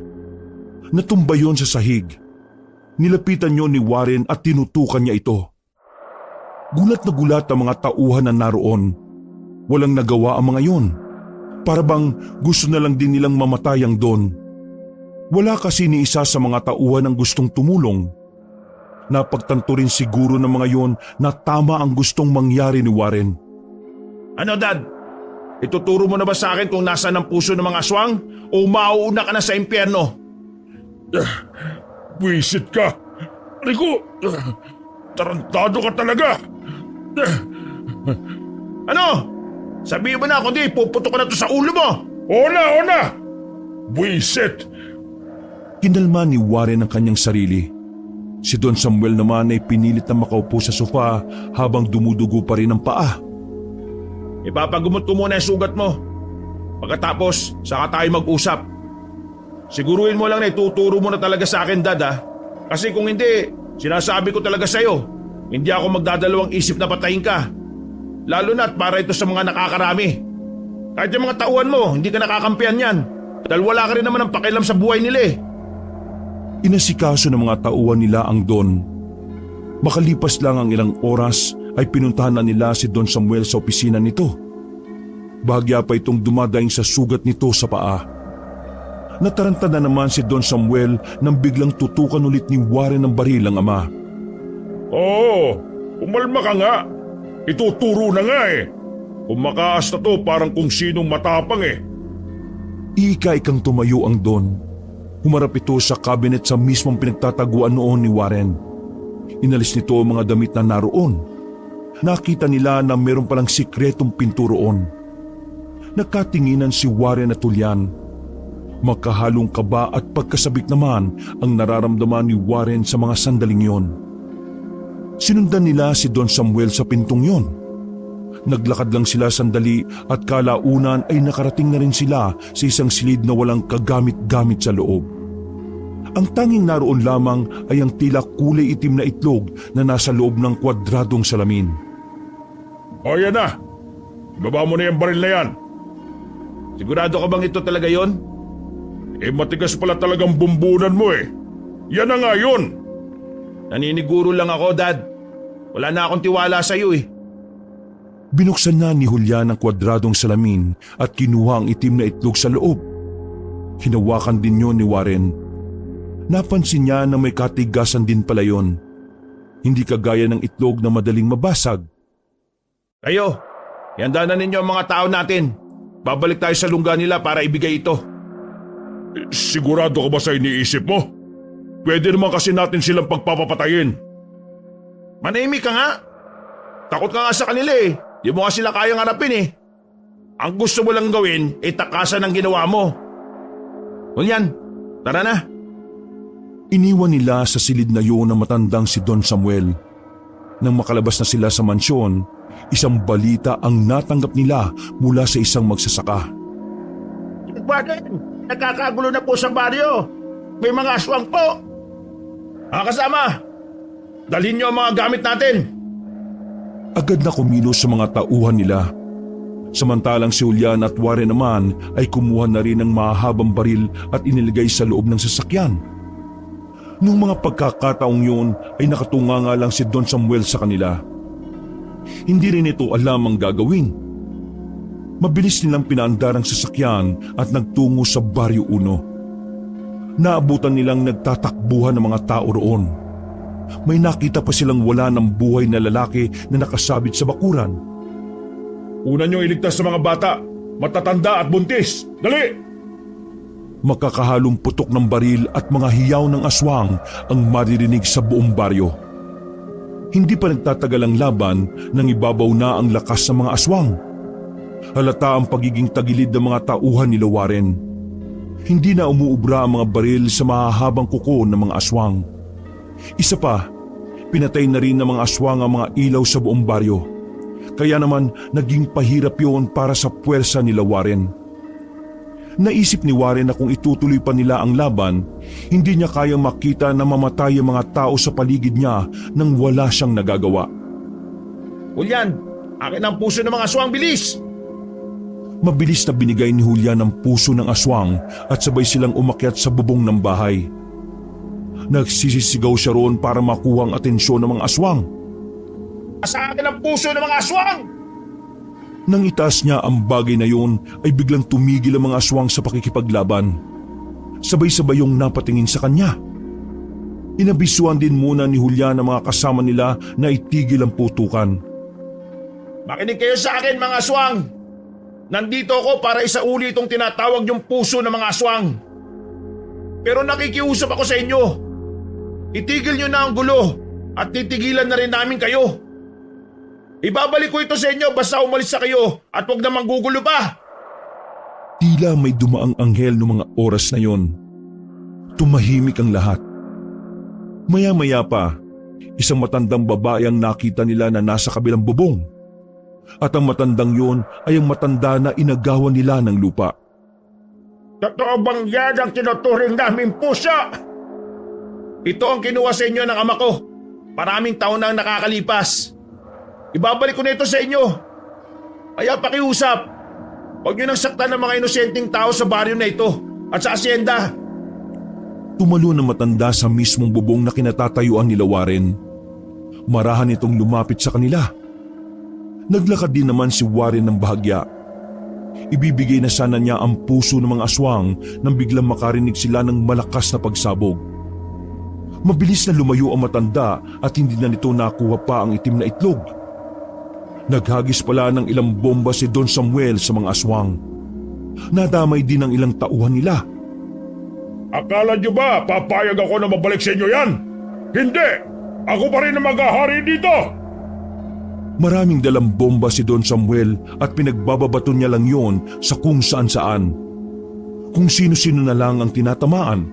Natumba yon sa sahig. Nilapitan yon ni Warren at tinutukan niya ito. Gulat na gulat ang mga tauhan na naroon. Walang nagawa ang mga yon. Para bang gusto na lang din nilang mamatay ang Don. Wala kasi ni isa sa mga tauhan ang gustong tumulong. Napagtanto rin siguro ng mga yon na tama ang gustong mangyari ni Warren. Ano, Dad? Ituturo mo na ba sa akin kung nasaan ang puso ng mga aswang o mauuna ka na sa impyerno? Buisit ka. Rico, tarantado ka talaga. Ano? Sabihin mo na, kundi puputok ko na to sa ulo mo. Oo na, oo na. Buisit! Kinalma ni Warren ang kanyang sarili. Si Don Samuel naman ay pinilit na makaupo sa sofa habang dumudugo pa rin ang paa. Ipapagumot ko muna yung sugat mo. Pagkatapos, saka tayo mag-usap. Siguruhin mo lang na ituturo mo na talaga sa akin, Dad, ha? Kasi kung hindi, sinasabi ko talaga sa'yo, hindi ako magdadalawang isip na patayin ka. Lalo na't para ito sa mga nakakarami. Kahit yung mga tauhan mo, hindi ka nakakampihan yan. Dahil wala ka rin naman ang pakialam sa buhay nila eh. Inasikaso ng mga tauhan nila ang Don. Makalipas lang ang ilang oras ay pinuntahan na nila si Don Samuel sa opisina nito. Bahagya pa itong dumadaing sa sugat nito sa paa. Nataranta na naman si Don Samuel nang biglang tutukan ulit ni Warren ng baril ang ama. Oo, umalma ka nga. Ituturo na nga eh. Kung makaas na to parang kung sinong matapang eh. Ika-ikang tumayo ang Don. Humarap ito sa cabinet sa mismong pinagtataguan noon ni Warren. Inalis nito ang mga damit na naroon. Nakita nila na meron palang sikretong pinto roon. Nagkatinginan si Warren at Julian. Magkahalong kaba at pagkasabik naman ang nararamdaman ni Warren sa mga sandaling yon. Sinundan nila si Don Samuel sa pintong yon. Naglakad lang sila sandali at kalaunan ay nakarating na rin sila sa isang silid na walang kagamit-gamit sa loob. Ang tanging naroon lamang ay ang tila kulay itim na itlog na nasa loob ng kwadradong salamin. O yan na. Ibaba mo na yung baril na yan. Sigurado ka bang ito talaga yon? Eh matigas pala talagang bumbunan mo eh. Yan na nga yun. Naniniguro lang ako, Dad. Wala na akong tiwala sa iyo eh. Binuksan na ni Julian ang kwadradong salamin at kinuha ang itim na itlog sa loob. Hinawakan din yon ni Warren. Napansin niya na may katigasan din pala yon. Hindi kagaya ng itlog na madaling mabasag. Kayo, ihanda na ninyo ang mga tao natin. Babalik tayo sa lungga nila para ibigay ito. Sigurado ka ba sa iniisip mo? Pwede naman kasi natin silang pagpapapatayin. Manahimik ka nga. Takot ka nga sa kanila eh. Di mo nga sila kayang harapin eh. Ang gusto mo lang gawin ay takasan ang ginawa mo. Julian, tara na. Iniwan nila sa silid na yun ang matandang si Don Samuel. Nang makalabas na sila sa mansyon, isang balita ang natanggap nila mula sa isang magsasaka. Bakit? Nagkakagulo na po sa baryo. May mga aswang po. Mga kasama, dalhin niyo ang mga gamit natin. Agad na kumilos sa mga tauhan nila. Samantalang si Julian at Warren naman ay kumuha na rin ng mahahabang baril at inilagay sa loob ng sasakyan. Noong mga pagkakataong yun ay nakatunga nga lang si Don Samuel sa kanila. Hindi rin ito alam ang gagawin. Mabilis nilang pinaandar ang sasakyan at nagtungo sa Baryo 1. Naabutan nilang nagtatakbuhan ng mga tao roon. May nakita pa silang wala ng buhay na lalaki na nakasabit sa bakuran. Una niyong iligtas sa mga bata, matatanda at buntis. Dali! Makakahalong putok ng baril at mga hiyaw ng aswang ang maririnig sa buong baryo. Hindi pa nagtatagal ang laban nang ibabaw na ang lakas ng mga aswang. Halata ang pagiging tagilid ng mga tauhan ni Warren. Hindi na umuubra ang mga baril sa mahahabang kuko ng mga aswang. Isa pa, pinatay na rin ng mga aswang ang mga ilaw sa buong baryo. Kaya naman naging pahirap yon para sa puwersa ni Warren. Naisip ni Warren na kung itutuloy pa nila ang laban, hindi niya kayang makita na mamatay ang mga tao sa paligid niya nang wala siyang nagagawa. Julian, akin ang puso ng mga aswang, bilis! Mabilis na binigay ni Julian ang puso ng aswang at sabay silang umakyat sa bubong ng bahay. Nagsisisigaw siya roon para makuha ang atensyon ng mga aswang. Sa akin ang puso ng mga aswang! Nang itaas niya ang bagay na yun ay biglang tumigil ang mga aswang sa pakikipaglaban. Sabay-sabay yung napatingin sa kanya. Inabisuan din muna ni Julian ang mga kasama nila na itigil ang putukan. Makinig kayo sa akin, mga aswang! Nandito ako para isauli itong tinatawag yung puso ng mga aswang. Pero nakikiusap ako sa inyo. Itigil nyo na ang gulo at titigilan na rin namin kayo. Ibabalik ko ito sa inyo basta umalis sa kayo at huwag na manggugulo pa. Tila may dumaang anghel noong mga oras na yon. Tumahimik ang lahat. Maya-maya pa, isang matandang babae ang nakita nila na nasa kabilang bubong. At ang matandang yon ay ang matanda na inagawan nila ng lupa. Totoo bang yan ang tinuturing namin pusa? Ito ang kinuha sa inyo ng ama ko. Maraming taon na ang nakakalipas. Ibabalik ko na ito sa inyo. Kaya pakiusap, huwag niyo nang saktan ng mga inosenteng tao sa baryo na ito at sa asyenda. Tumalo ng matanda sa mismong bubong na kinatatayuan nila Warren. Marahan itong lumapit sa kanila. Naglakad din naman si Warren ng bahagya. Ibibigay na sana niya ang puso ng mga aswang nang biglang makarinig sila ng malakas na pagsabog. Mabilis na lumayo ang matanda at hindi na nito nakuha pa ang itim na itlog. Naghagis pala ng ilang bomba si Don Samuel sa mga aswang. Nadamay din ang ilang tauhan nila. Akala niyo ba papayag ako na mabalik sa inyo yan? Hindi! Ako pa rin ang maghahari dito! Maraming dalang bomba si Don Samuel at pinagbababato niya lang yon sa kung saan-saan. Kung sino-sino na lang ang tinatamaan.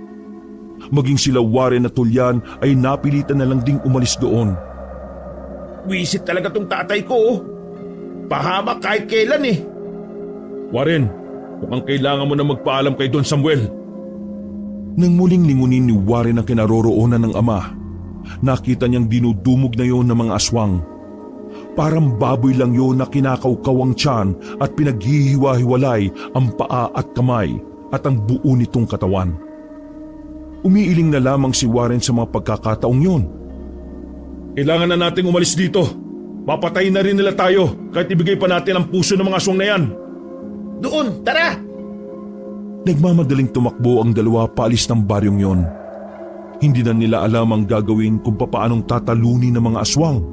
Maging sila Warren at Tulyan ay napilitan na lang ding umalis doon. Wisit talaga tong tatay ko. Oh. Pahamak kahit kailan eh. Warren, mukhang kailangan mo na magpaalam kay Don Samuel. Nang muling lingunin ni Warren ang kinaroroonan ng ama, nakita niyang dinudumog na yon ng mga aswang. Parang baboy lang yon na kinakaukaw ang tiyan at pinaghihiwa-hiwalay ang paa at kamay at ang buo nitong katawan. Umiiling na lamang si Warren sa mga pagkakataong yon. Kailangan na nating umalis dito. Mapatayin na rin nila tayo kahit ibigay pa natin ang puso ng mga aswang na yan. Doon, tara! Nagmamadaling tumakbo ang dalawa paalis ng baryong yon. Hindi na nila alam ang gagawin kung papaanong tatalunin ng mga aswang.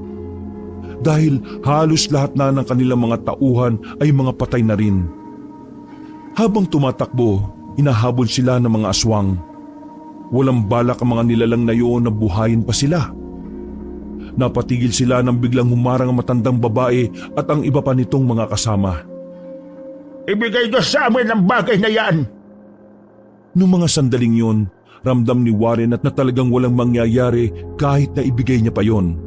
Dahil halos lahat na ng kanilang mga tauhan ay mga patay na rin. Habang tumatakbo, inahabol sila ng mga aswang. Walang balak ang mga nilalang na iyon na buhayin pa sila. Napatigil sila nang biglang humarang ang matandang babae at ang iba pa nitong mga kasama. Ibigay niyo sa amin ang bagay na yan! Noong mga sandaling yon, ramdam ni Warren at na talagang walang mangyayari kahit na ibigay niya pa yon.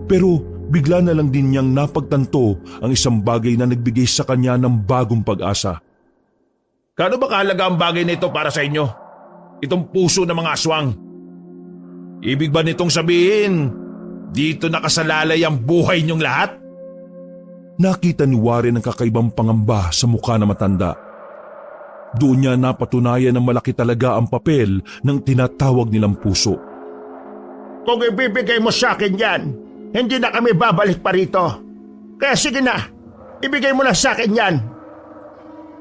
Pero bigla na lang din niyang napagtanto ang isang bagay na nagbigay sa kanya ng bagong pag-asa. Kano ba kahalaga ang bagay na ito para sa inyo? Itong puso ng mga aswang. Ibig ba nitong sabihin, dito nakasalalay ang buhay niyong lahat? Nakita ni Warren ang kakaibang pangamba sa mukha ng matanda. Doon niya napatunayan na malaki talaga ang papel ng tinatawag nilang puso. Kung ibibigay mo sa akin yan, hindi na kami babalik pa rito. Kaya sige na, ibigay mo na sa akin yan.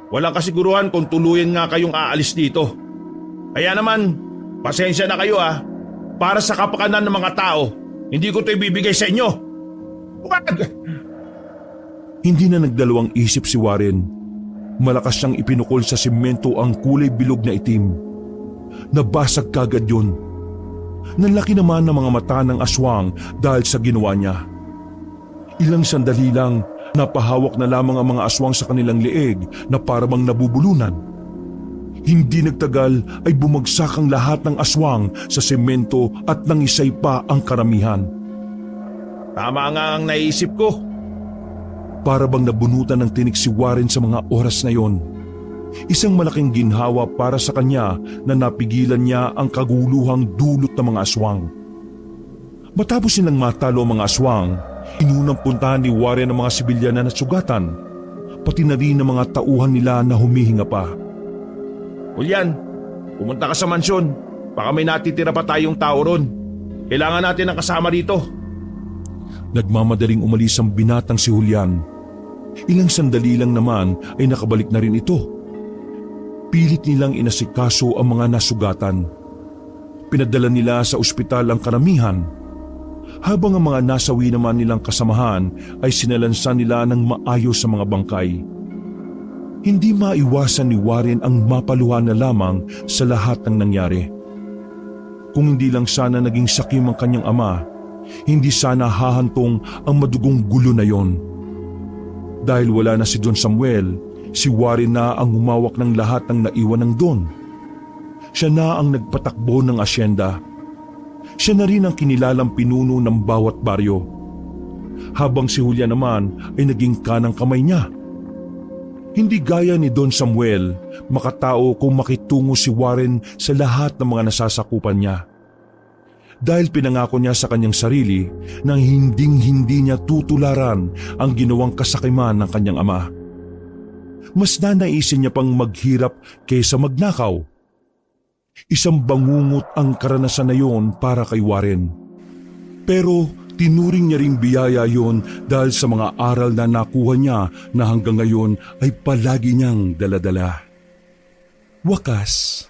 Walang kasiguruhan kung tuluyan nga kayong aalis dito. Kaya naman, pasensya na kayo ah. Para sa kapakanan ng mga tao, hindi ko ito ibibigay sa inyo. Wag! Hindi na nagdalawang isip si Warren. Malakas siyang ipinukol sa simento ang kulay bilog na itim. Nabasag kagad yun. Nanlaki naman ng mga mata ng aswang dahil sa ginawa niya. Ilang sandali lang, napahawak na lamang ang mga aswang sa kanilang leeg na parang nabubulunan. Hindi nagtagal ay bumagsak ang lahat ng aswang sa semento at nangisay pa ang karamihan. Tama nga ang naisip ko. Para bang nabunutan ng tinik si Warren sa mga oras na yon. Isang malaking ginhawa para sa kanya na napigilan niya ang kaguluhang dulot ng mga aswang. Matapos silang matalo ang mga aswang, inunang puntahan ni Warren ang mga sibilyan na nasugatan, pati na rin ang mga tauhan nila na humihinga pa. Julian, pumunta ka sa mansyon. Baka may natitira pa tayong tao ron. Kailangan natin ng kasama rito. Nagmamadaling umalis ang binatang si Julian. Ilang sandali lang naman ay nakabalik na rin ito. Pilit nilang inasikaso ang mga nasugatan. Pinadala nila sa ospital ang karamihan. Habang ang mga nasawi naman nilang kasamahan ay sinalansan nila ng maayos sa mga bangkay. Hindi maiwasan ni Warren ang mapaluhan na lamang sa lahat ng nangyari. Kung hindi lang sana naging sakim ang kanyang ama, hindi sana hahantong ang madugong gulo na yon. Dahil wala na si Don Samuel, si Warren na ang humawak ng lahat ng naiwan ng Don. Siya na ang nagpatakbo ng asyenda. Siya na rin ang kinilalang pinuno ng bawat baryo. Habang si Julia naman ay naging kanang kamay niya. Hindi gaya ni Don Samuel, makatao kung makitungo si Warren sa lahat ng mga nasasakupan niya. Dahil pinangako niya sa kanyang sarili na hinding-hindi niya tutularan ang ginawang kasakiman ng kanyang ama. Mas nanaisin niya pang maghirap kaysa magnakaw. Isang bangungot ang karanasan na yon para kay Warren. Pero tinuring niya ring biyaya yon dahil sa mga aral na nakuha niya na hanggang ngayon ay palagi niyang daladala. Wakas,